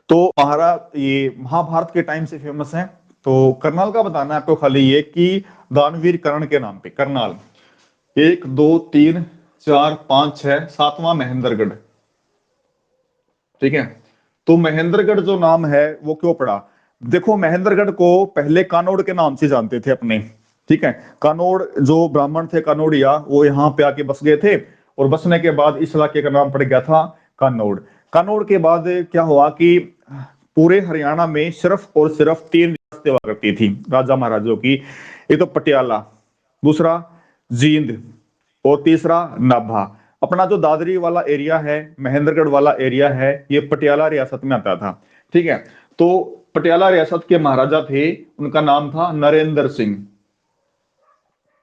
तो महाराज ये महाभारत के टाइम से फेमस है। तो करनाल का बताना है आपको खाली ये कि दानवीर कर्ण के नाम पे करनाल। 1 2 3 4 5 6 7वां महेंद्रगढ़। ठीक है, तो महेंद्रगढ़ जो नाम है वो क्यों पड़ा? देखो महेंद्रगढ़ को पहले कानोड़ के नाम से जानते थे अपने। ठीक है, कानोड़ जो ब्राह्मण थे कानोड़िया, वो यहाँ पे आके बस गए थे, और बसने के बाद इस इलाके का नाम पड़ गया था कानोड़। कानोड़ के बाद क्या हुआ कि पूरे हरियाणा में सिर्फ और सिर्फ 3 रियासतें हुआ करती थी राजा महाराजों की। एक तो पटियाला, दूसरा जींद, और तीसरा नाभा। अपना जो दादरी वाला एरिया है, महेंद्रगढ़ वाला एरिया है, ये पटियाला रियासत में आता था। ठीक है, तो पटियाला रियासत के महाराजा थे, उनका नाम था नरेंद्र सिंह।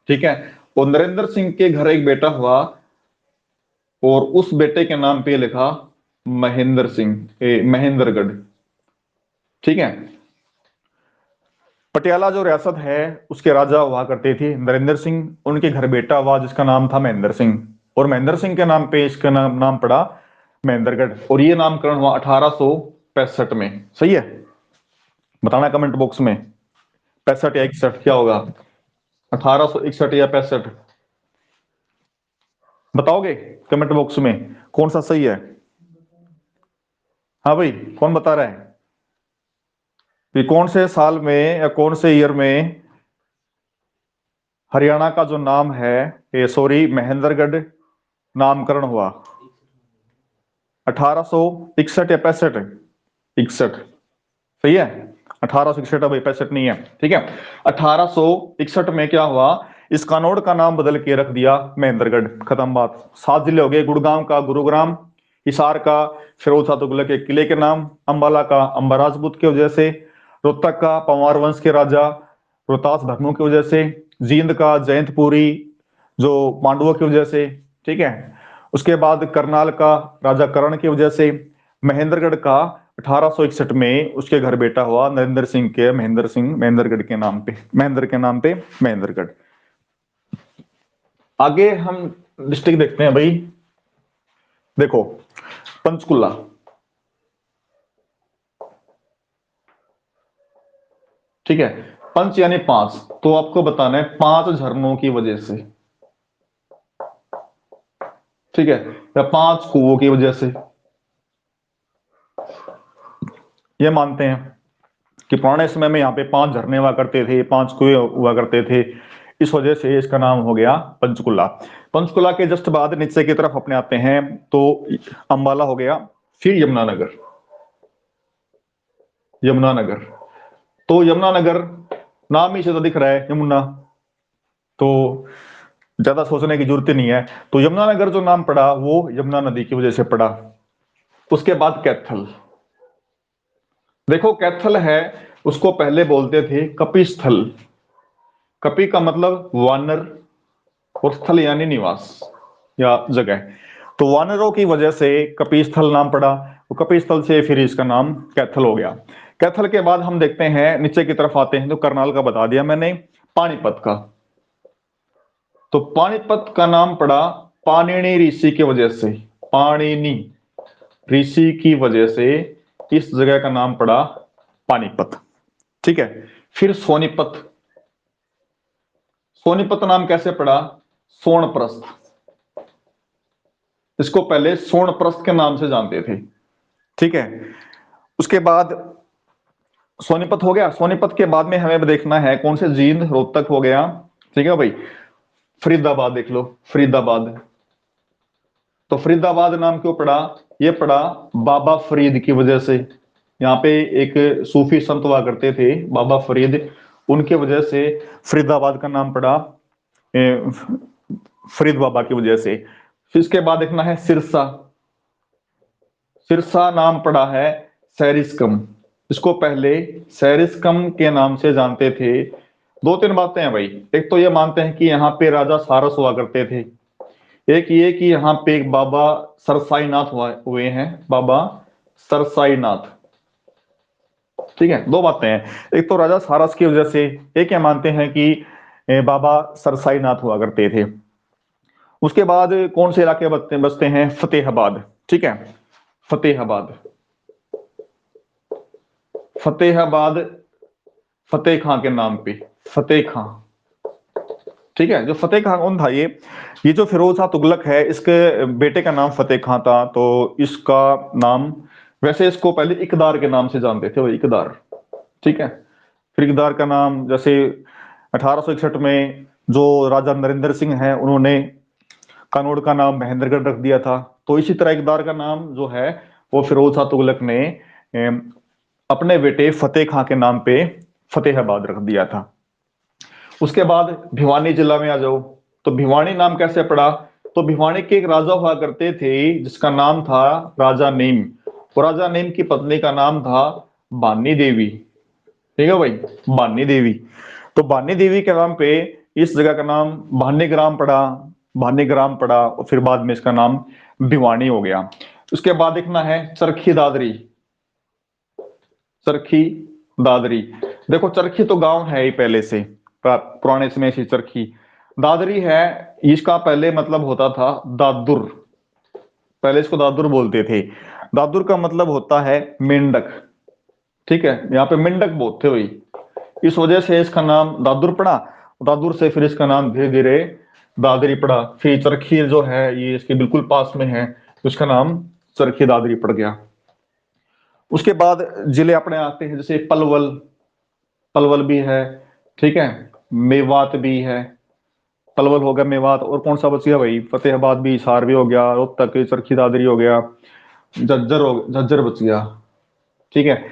ठीक है, और नरेंद्र सिंह के घर एक बेटा हुआ, और उस बेटे के नाम पे लिखा महेंद्र सिंह, महेंद्रगढ़। ठीक है, पटियाला जो रियासत है उसके राजा हुआ करते थे नरेंद्र सिंह, उनके घर बेटा हुआ जिसका नाम था महेंद्र सिंह, और महेंद्र सिंह के नाम पे इसका नाम पड़ा महेंद्रगढ़, और ये नामकरण हुआ 1865 में। सही है, बताना कमेंट बॉक्स में 65 या 61 क्या होगा, 1861 या 65? बताओगे कमेंट बॉक्स में कौन सा सही है? हाँ भाई, कौन बता रहा है कि कौन से साल में या कौन से ईयर में हरियाणा का जो नाम है, ये सॉरी महेंद्रगढ़ नामकरण हुआ? 1861 या 65? 61 सही है, 1861 भाई, 65 नहीं है। ठीक है, 1861 में क्या हुआ, इस कानोड़ का नाम बदल के रख दिया महेंद्रगढ़, खत्म बात। 7 जिले हो गए, गुड़गांव का गुरुग्राम, हिसार का फिरोज शाह तुगलक के किले के नाम, अंबाला का अंबा राजपूत की वजह से, रोहतक का पंवार वंश के राजा रोहतास भरमू की वजह से, जींद का जयंतपुरी जो पांडवों की वजह से। ठीक है, उसके बाद करनाल का राजा कर्ण की वजह से, महेंद्रगढ़ का 1861 में उसके घर बेटा हुआ नरेंद्र सिंह के, महेंद्र सिंह, महेंद्रगढ़ के नाम पे, महेंद्र के नाम पे महेंद्रगढ़। आगे हम डिस्ट्रिक्ट देखते हैं भाई। देखो पंचकुला, ठीक है, पंच यानी 5, तो आपको बताना है 5 झरनों की वजह से। ठीक है, या 5 कुओं की वजह से। ये मानते हैं कि पुराने समय में यहाँ पे 5 झरने हुआ करते थे, 5 कुएं हुआ करते थे, इस वजह से इसका नाम हो गया पंचकुला। पंचकुला के जस्ट बाद नीचे की तरफ अपने आते हैं तो अंबाला हो गया, फिर यमुनानगर। यमुनानगर, तो यमुनानगर नाम ही से तो दिख रहा है यमुना, तो ज्यादा सोचने की जरूरत ही नहीं है। तो यमुनानगर जो नाम पड़ा वो यमुना नदी की वजह से पड़ा। उसके बाद कैथल। देखो कैथल है, उसको पहले बोलते थे कपिस्थल। कपि का मतलब वानर, और स्थल यानी निवास या जगह, तो वानरों की वजह से कपिस्थल नाम पड़ा, वो कपिस्थल से फिर इसका नाम कैथल हो गया। कैथल के बाद हम देखते हैं नीचे की तरफ आते हैं, तो करनाल का बता दिया मैंने, पानीपत का। तो पानीपत का नाम पड़ा पाणिनि ऋषि की वजह से, पाणिनि ऋषि की वजह से इस जगह का नाम पड़ा पानीपत। ठीक है, फिर सोनीपत। सोनीपत नाम कैसे पड़ा? सोनप्रस्थ, इसको पहले सोनप्रस्थ के नाम से जानते थे। ठीक है, उसके बाद सोनीपत हो गया। सोनीपत के बाद में हमें देखना है कौन से, जींद, रोहतक हो गया। ठीक है भाई, फरीदाबाद देख लो, फरीदाबाद। तो फरीदाबाद नाम क्यों पड़ा? ये पड़ा बाबा फरीद की वजह से। यहाँ पे एक सूफी संत हुआ करते थे बाबा फरीद, उनके वजह से फरीदाबाद का नाम पड़ा फरीद बाबा की वजह से। फिर इसके बाद देखना है सिरसा। सिरसा नाम पड़ा है सैरिस्कम, इसको पहले सैरिस्कम के नाम से जानते थे। दो तीन बातें हैं भाई, एक तो ये मानते हैं कि यहाँ पे राजा सारस हुआ करते थे, एक ये कि यहाँ पे एक बाबा सरसाईनाथ हुए हैं, बाबा सरसाईनाथ। ठीक है, दो बातें हैं, एक तो राजा सारस की वजह से, एक ये मानते हैं कि बाबा सरसाईनाथ हुआ करते थे। उसके बाद कौन से इलाके बसते हैं? फतेहाबाद। ठीक है, फतेहाबाद, फतेहाबाद फतेह खां के नाम पे, फतेह खां। ठीक है, जो फतेह खां कौन था? ये जो फिरोज शाह तुगलक है, इसके बेटे का नाम फतेह खां था। तो इसका नाम, वैसे इसको पहले इकदार के नाम से जानते थे, वो इकदार। ठीक है, फिर इकदार का नाम, जैसे 1861 में जो राजा नरेंद्र सिंह हैं, उन्होंने कानौड़ का नाम महेंद्रगढ़ रख दिया था। तो इसी तरह इकदार का नाम जो है वो फिरोज शाह तुगलक ने अपने बेटे फतेह खां के नाम पे फतेहाबाद रख दिया था। उसके बाद भिवानी जिला में आ जाओ, तो भिवानी नाम कैसे पड़ा? तो भिवानी के एक राजा हुआ करते थे जिसका नाम था राजा नीम, और राजा नीम की पत्नी का नाम था बानी देवी। ठीक है भाई, बानी देवी। तो बानी देवी के नाम पे इस जगह का नाम भानीग्राम पड़ा, भानीग्राम पड़ा, और फिर बाद में इसका नाम भिवानी हो गया। उसके बाद देखना है चरखी दादरी। चरखी दादरी, देखो चरखी तो गांव है ही पहले से, पुराने समय से चरखी। दादरी है, इसका पहले मतलब होता था दादुर, पहले इसको दादुर बोलते थे। दादुर का मतलब होता है मेंढक। ठीक है, यहाँ पे मेंढक बहुत थे भाई, इस वजह से इसका नाम दादुर पड़ा। दादुर से फिर इसका नाम धीरे धीरे दादरी पड़ा। फिर चरखी जो है ये इसके बिल्कुल पास में है, तो इसका नाम चरखी दादरी पड़ गया। उसके बाद जिले अपने आते हैं, जैसे पलवल, पलवल भी है। ठीक है, मेवात भी है, पलवल हो गया, मेवात, और कौन सा बच गया भाई? फतेहाबाद भी, हिसार भी हो गया, रोहतक, चरखी दादरी हो गया, झज्जर बच गया। ठीक है,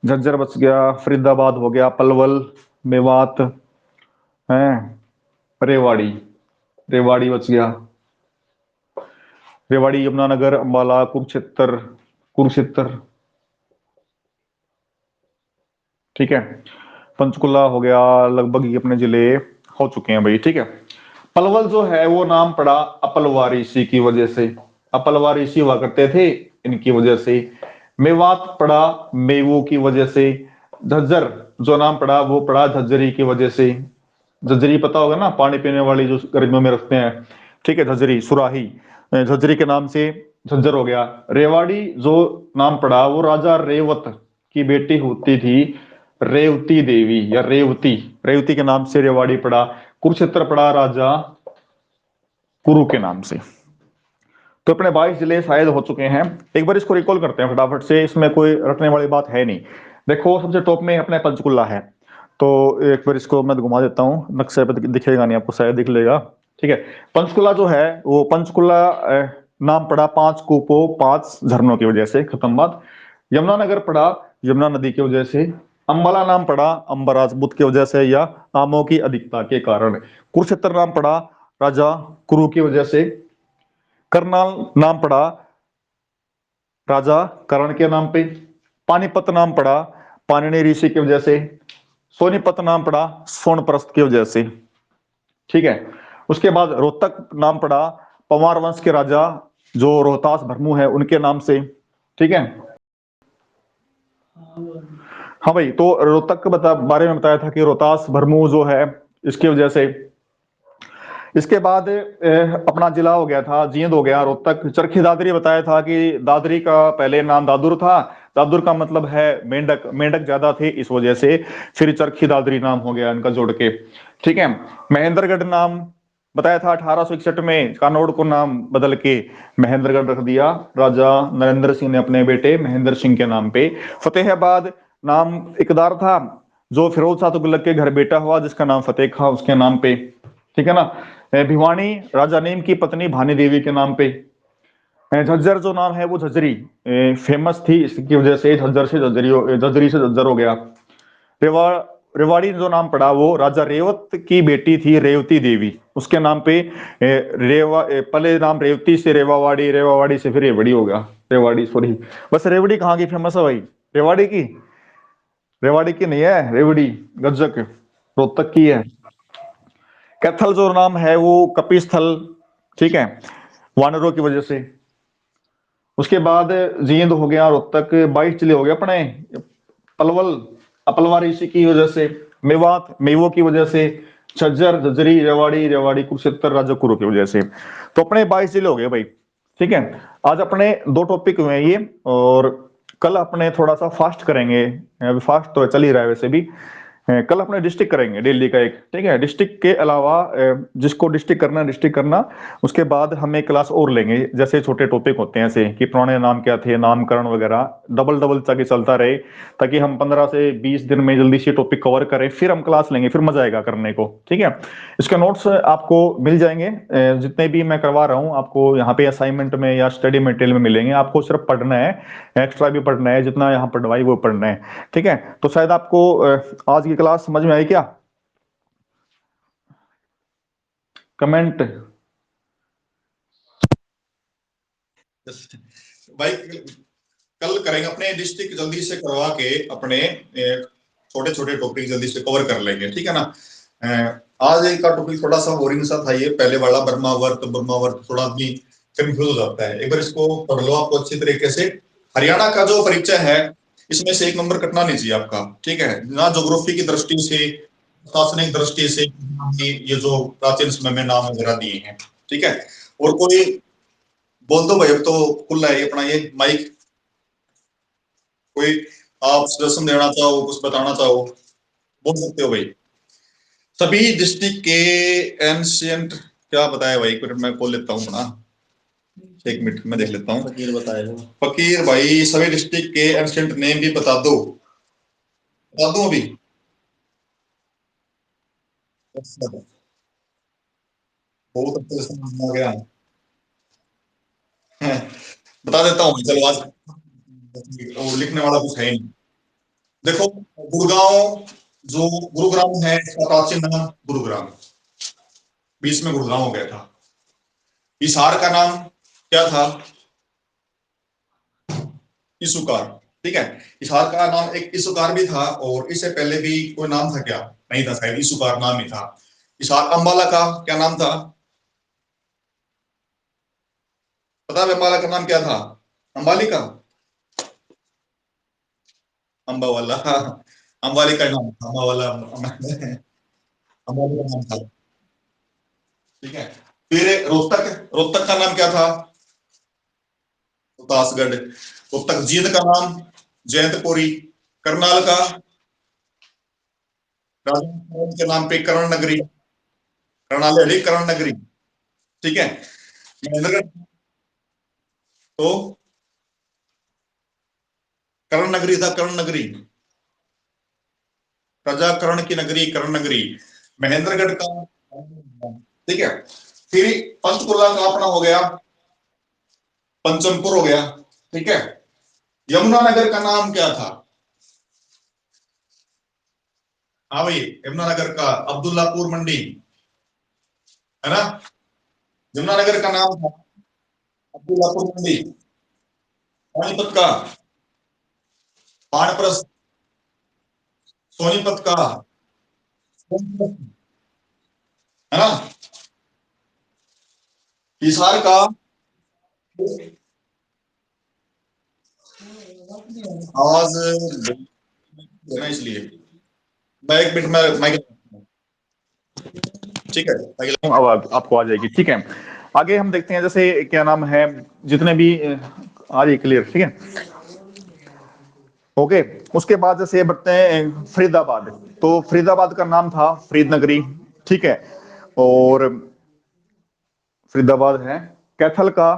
झज्जर बच गया, फरीदाबाद हो गया, पलवल, मेवात है, रेवाड़ी, रेवाड़ी बच गया, रेवाड़ी, यमुनानगर, अंबाला, कुरुक्षेत्र, कुरुक्षेत्र। ठीक है, पंचकुला हो गया, लगभग ये अपने जिले हो चुके हैं भाई। ठीक है, पलवल जो है वो नाम पड़ा अपलवा ऋषि की वजह से, अपलवा ऋषि हुआ करते थे इनकी वजह से। मेवात पड़ा मेवू की वजह से। झज्जर जो नाम पड़ा वो पड़ा झज्जरी की वजह से। झज्जरी पता होगा ना, पानी पीने वाली जो गर्मियों में रखते हैं। ठीक है, झज्जरी, सुराही, झज्जरी के नाम से झज्जर हो गया। रेवाड़ी जो नाम पड़ा वो राजा रेवत की बेटी होती थी, रेवती देवी या रेवती, रेवती के नाम से रेवाड़ी पड़ा। कुरुक्षेत्र पड़ा राजा कुरु के नाम से। तो अपने 22 जिले शायद हो चुके हैं, एक बार इसको रिकॉल करते हैं फटाफट से, इसमें कोई रटने वाली बात है नहीं। देखो सबसे टॉप में अपने पंचकुला है, तो एक बार इसको मैं घुमा देता हूँ, नक्शे पे दिखेगा नहीं आपको, शायद दिख लेगा। ठीक है, पंचकुला जो है वो पंचकुला नाम पड़ा 5 कूपों 5 झरनों की वजह से, खत्म बात। यमुनानगर पड़ा यमुना नदी की वजह से। अंबाला नाम पड़ा अंबा राजपूत की वजह से या आमों की अधिकता के कारण। कुरुक्षेत्र नाम पड़ा राजा कुरु की वजह से। करनाल नाम पड़ा राजा कर्ण के नाम पे। पानीपत नाम पड़ा पाणिनि ऋषि की वजह से। सोनीपत नाम पड़ा सोनप्रस्थ की वजह से। ठीक है, उसके बाद रोहतक नाम पड़ा पंवार वंश के राजा जो रोहतास भरमू है उनके नाम से। ठीक है, हाँ भाई, तो रोहतक के बारे में बताया था कि रोहतास भरमू जो है, इसकी वजह से। इसके बाद अपना जिला हो गया था, जींद हो गया, रोहतक। चरखी दादरी बताया था कि दादरी का पहले नाम दादुर था। दादुर का मतलब है मेंढक, मेंढक ज्यादा थे इस वजह से फिर चरखी दादरी नाम हो गया इनका जोड़ के। ठीक है। महेंद्रगढ़ नाम बताया था 1861 में, कानौड़ को नाम बदल के महेंद्रगढ़ रख दिया, राजा नरेंद्र सिंह ने अपने बेटे महेंद्र सिंह के नाम पे। फतेहाबाद नाम इकदार था, जो फिरोज शाह तुगलक के घर बेटा हुआ जिसका नाम फतेह खां, उसके नाम पे। ठीक है ना। भिवानी राजा नीम की पत्नी भानी देवी के नाम पे। झज्जर जो नाम है वो झज्जरी फेमस थी, इसकी वजह से झज्जर से झज्जरी झज्जरी से झज्जर हो गया। रेवा रेवाड़ी जो नाम पड़ा वो राजा रेवत की बेटी थी रेवती देवी, उसके नाम पे पहले नाम रेवती से रेवावाड़ी, रेवावाड़ी से फिर रेवड़ी हो गया। रेवाड़ी सॉरी। बस रेवड़ी कहाँ की फेमस है भाई? रेवाड़ी की? रेवाड़ी की नहीं है रेवड़ी, गज्जक रोहतक की है। कैथल जो नाम है वो कपिस्थल। ठीक है, वानरों की वजह से। उसके बाद जींद हो गया, रोहतक, 22 जिले हो गए अपने। पलवल अपलवार इसी की वजह से। मेवात मेवों की वजह से। झज्जर झज्जरी, रेवाड़ी रेवाड़ी, कुरुक्षेत्र राजाकुरु की वजह से। तो अपने 22 जिले हो गए भाई। ठीक है। आज अपने दो टॉपिक हुए हैं ये, और कल अपने थोड़ा सा फास्ट करेंगे। अभी फास्ट तो चल ही रहा है वैसे भी। कल अपने डिस्ट्रिक्ट करेंगे दिल्ली का एक। ठीक है, डिस्ट्रिक्ट के अलावा जिसको डिस्ट्रिक्ट करना डिस्ट्रिक्ट करना। उसके बाद हम एक क्लास और लेंगे, जैसे छोटे टॉपिक होते हैं ऐसे कि पुराने नाम क्या थे, नामकरण वगैरह, डबल डबल ताकि चलता रहे, ताकि हम 15 से 20 दिन में जल्दी से टॉपिक कवर करें, फिर हम क्लास लेंगे, फिर मजा आएगा करने को। ठीक है। इसके नोट्स आपको मिल जाएंगे, जितने भी मैं करवा रहा हूँ आपको यहाँ पे असाइनमेंट में या स्टडी मटेरियल में मिलेंगे। आपको सिर्फ पढ़ना है, एक्स्ट्रा भी पढ़ना है, जितना यहाँ पढ़वाई वो पढ़ना है। ठीक है। तो शायद आपको आज की क्लास समझ में आई क्या? कमेंट। भाई कल करेंगे अपने डिस्ट्रिक्ट जल्दी से करवा के अपने छोटे छोटे टॉपिक जल्दी से कवर कर लेंगे, ठीक है ना। आज एक का टॉपिक थोड़ा सा बोरिंग सा था, ये पहले वाला ब्रह्मावर्त थोड़ा आदमी कंफ्यूज हो जाता है। एक बार इसको पढ़ लो आपको अच्छी तरीके से। हरियाणा का जो परिचय है इसमें से 1 नंबर कटना नहीं चाहिए आपका, ठीक है ना। ज्योग्राफी की दृष्टि से, प्रशासनिक दृष्टि से, ये जो प्राचीन समय में नाम वगैरह दिए हैं, ठीक है। और कोई बोल दो भाई, अब तो खुला है अपना ये माइक। कोई आप सजेशन देना चाहो, कुछ बताना चाहो, बोल सकते हो भाई। सभी डिस्ट्रिक्ट के एंशियंट क्या बताया भाई? एक मिनट मैं खोल लेता हूँ ना, 1 मिनट में देख लेता हूँ। फकीर बताए दो। फकीर भाई सभी डिस्ट्रिक्ट के एंशियंट नेम भी बता दो, बता दो अभी। बहुत अच्छे से समझ आ गया। बता देता हूँ चलो आज, और लिखने वाला कुछ है ही नहीं। देखो, गुड़गांव जो गुरुग्राम है, इसका प्राचीन नाम गुरुग्राम, बीच में गुड़गांव हो गया था। हिसार का नाम क्या था? इसुकार, ठीक है। हिसार का नाम एक इसुकार भी था, और इससे पहले भी कोई नाम था क्या? नहीं था, शायद इसुकार नाम ही था। हिसार। अंबाला का क्या नाम था? पता है अंबाला का नाम क्या था? अंबाली का, अंबावाला, अंबाली का नाम था अंबावाला, अंबाली का नाम था, ठीक है। फिर रोहतक, रोहतक का नाम क्या था? रोहतासगढ़। रोहतक। जींद का नाम जयंतपुरी। करनाल का राजा के नाम पे कर्ण नगरी, कर्णाली कर्ण नगरी, ठीक है। महेंद्रगढ़ तो कर्ण नगरी था, कर्ण नगरी, राजा कर्ण की नगरी कर्ण नगरी। महेंद्रगढ़ का, ठीक है। फिर पंचकुला का अपना हो गया पंचमपुर हो गया, ठीक है। यमुनानगर का नाम क्या था? हाँ भाई, यमुनानगर का अब्दुल्लापुर मंडी, है ना। यमुनानगर का नाम था अब्दुल्लापुर मंडी। पानीपत का बाणप्रस्थ, सोनीपत का सोनीपत, है ना। हिसार का आवाज, ना, इसलिए मैं 1 मिनट में माइक, ठीक है अगला। आवाज आपको आ जाएगी, ठीक है। आगे हम देखते हैं, जैसे क्या नाम है, जितने भी आ रही क्लियर, ठीक है, ओके। उसके बाद जैसे बढ़ते हैं फरीदाबाद। तो फरीदाबाद का नाम था फरीद नगरी, ठीक है। और फरीदाबाद है। कैथल का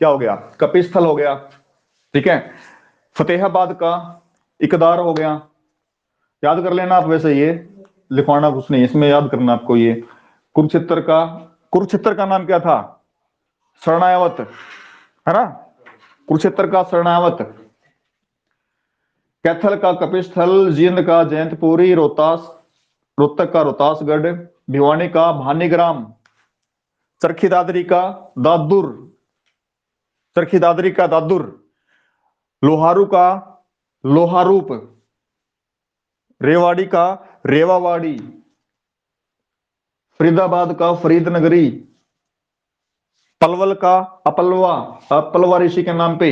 क्या हो गया, कपिस्थल हो गया, ठीक है। फतेहाबाद का इकदार हो गया। याद कर लेना आप, वैसे ये लिखवाना कुछ नहीं, इसमें याद करना आपको ये। कुरुक्षेत्र का, कुरुक्षेत्र का नाम क्या था, शरणायवत, है ना, कुरुक्षेत्र का शरणायवत। कैथल का कपिस्थल, जींद का जयंतपुरी, रोहतास, रोहतक का रोहतासगढ़, भिवानी का भानीग्राम, चरखी दादरी का दादुर, चरखी दादरी का दादुर, लोहारू का लोहारूप, रेवाड़ी का रेवावाड़ी, फरीदाबाद का फरीद नगरी, पलवल का अपलवा, अपलवा ऋषि के नाम पे,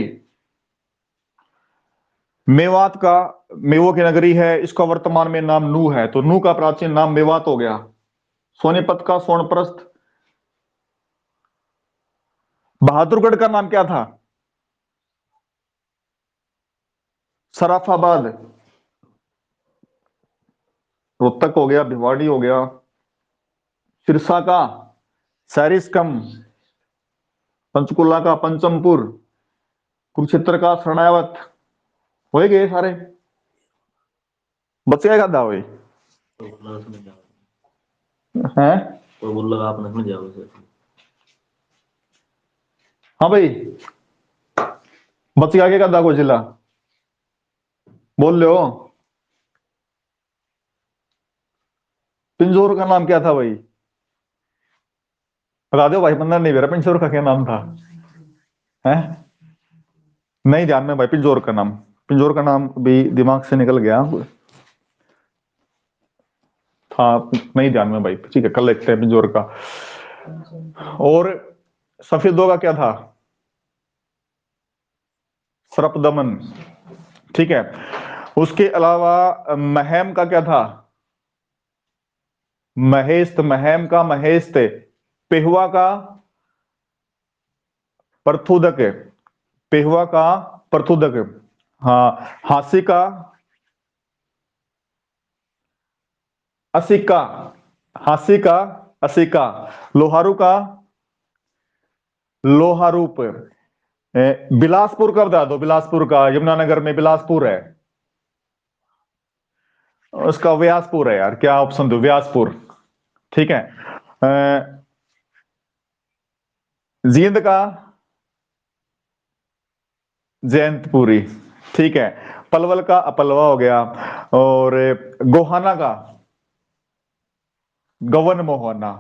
मेवात का मेवो की नगरी है, इसका वर्तमान में नाम नू है, तो नू का प्राचीन नाम मेवात हो गया। सोनीपत का सोनप्रस्थ। बहादुरगढ़ का नाम क्या था, सराफाबाद। रोहतक हो गया, भिवाड़ी हो गया। सिरसा का सैरिस्कम, पंचकुला का पंचमपुर, कुरुक्षेत्र का शरणायवत। हो गए सारे, बच गया गद्दा हुए हैं। हाँ भाई, बच गया क्या गद्दा को जिला, बोल लो। पिंजौर का नाम क्या था भाई, बता दो भाई, बंदा नहीं मेरा, पिंजौर का क्या नाम था, है नहीं ध्यान में भाई, पिंजौर का नाम, पिंजौर का नाम भी दिमाग से निकल गया था, नहीं ध्यान में भाई, ठीक है कल लिखते हैं पिंजौर का। और सफेदों का क्या था, सरपदमन, ठीक है। उसके अलावा महम का क्या था, महेस्त, महम का महेस्त। पेहुआ का प्रथुदक, पेहुआ का प्रथुदक, हाँ। हासी का असिका, हासी का असिका। लोहारू का लोहारूप। बिलासपुर का बता दो, बिलासपुर का, यमुनानगर में बिलासपुर है, उसका व्यासपुर है यार, क्या ऑप्शन दो, व्यासपुर, ठीक है। जींद का जयंतपुरी, ठीक है। पलवल का अपलवा हो गया। और गोहाना का गवन मोहना,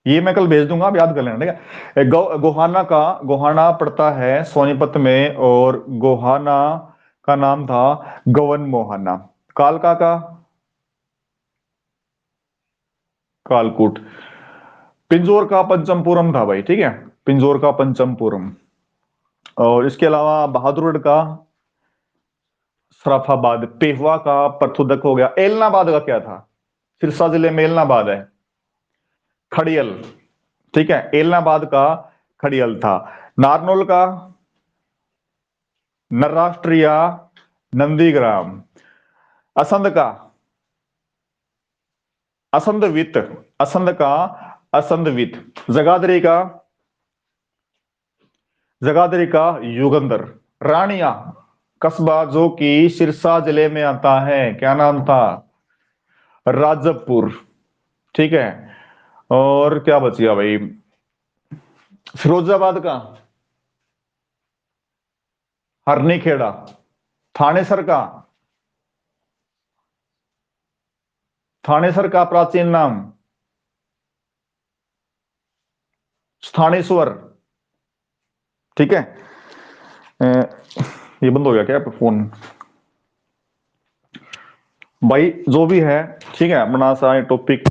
ये मैं कल भेज दूंगा, आप याद कर लेना, ठीक है। गोहाना का, गोहाना पड़ता है सोनीपत में, और गोहाना का नाम था गवन मोहना। कालका का कालकूट। पिंजौर का पंचमपुरम था भाई, ठीक है, पिंजौर का पंचमपुरम। और इसके अलावा बहादुरगढ़ का सराफाबाद, पेहवा का प्रथुदक हो गया। एलनाबाद का क्या था, सिरसा जिले में एलनाबाद है, खड़ियल, ठीक है, एलनाबाद का खड़ियल था। नारनौल का नराष्ट्रिया नंदीग्राम। असंध का असंधवित, असंध का असंधवित। जगाधरी का जगाधरी का युगंधर। रानिया कस्बा जो कि सिरसा जिले में आता है, क्या नाम था, राजपुर, ठीक है। और क्या बच गया भाई, फिरोजाबाद का हरनी खेड़ा। थानेसर का, थानेसर का प्राचीन नाम स्थानेश्वर, ठीक है। ये बंद हो गया क्या फोन भाई, जो भी है, ठीक है, अपना सा टॉपिक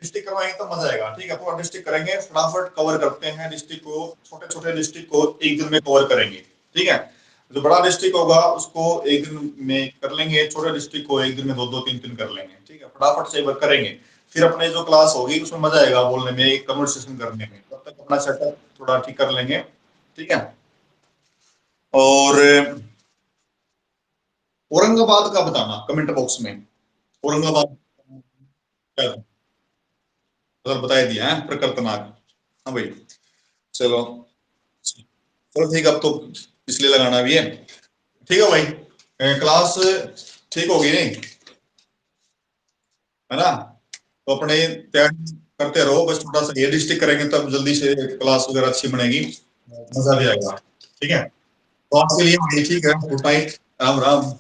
डिस्ट्रिक्ट करवाएंगे तो मजा आएगा, ठीक है, पूरा डिस्ट्रिक्ट करेंगे, फटाफट कवर करते हैं डिस्ट्रिक्ट को, छोटे छोटे डिस्ट्रिक्ट को एक दिन में कवर करेंगे, ठीक है। जो बड़ा डिस्ट्रिक्ट होगा उसको एक दिन में कर लेंगे, छोटे डिस्ट्रिक्ट को एक दिन में 2-2 3-3 कर लेंगे, ठीक है, फटाफट से वर्क करेंगे। फिर अपने जो क्लास होगी उसमें मजा आएगा बोलने में, एक कन्वर्सेशन करने में। तब तक अपना सेटअप थोड़ा ठीक कर लेंगे, ठीक है। और औरंगाबाद का बताना कमेंट बॉक्स में, औरंगाबाद क्या था? मतलब बता दिया है प्रकृतनाग। हाँ भाई, चलो चलो ठीक है, अब तो इसलिए लगाना भी है, ठीक है भाई। क्लास ठीक होगी नहीं, है ना? तो अपने तैयारी करते रहो, बस थोड़ा सा ये डिस्ट्रिक्ट करेंगे तब जल्दी से क्लास वगैरह अच्छी बनेगी, मजा भी आएगा, ठीक है। तो आपके लिए ठीक है, गुड नाइट, राम राम।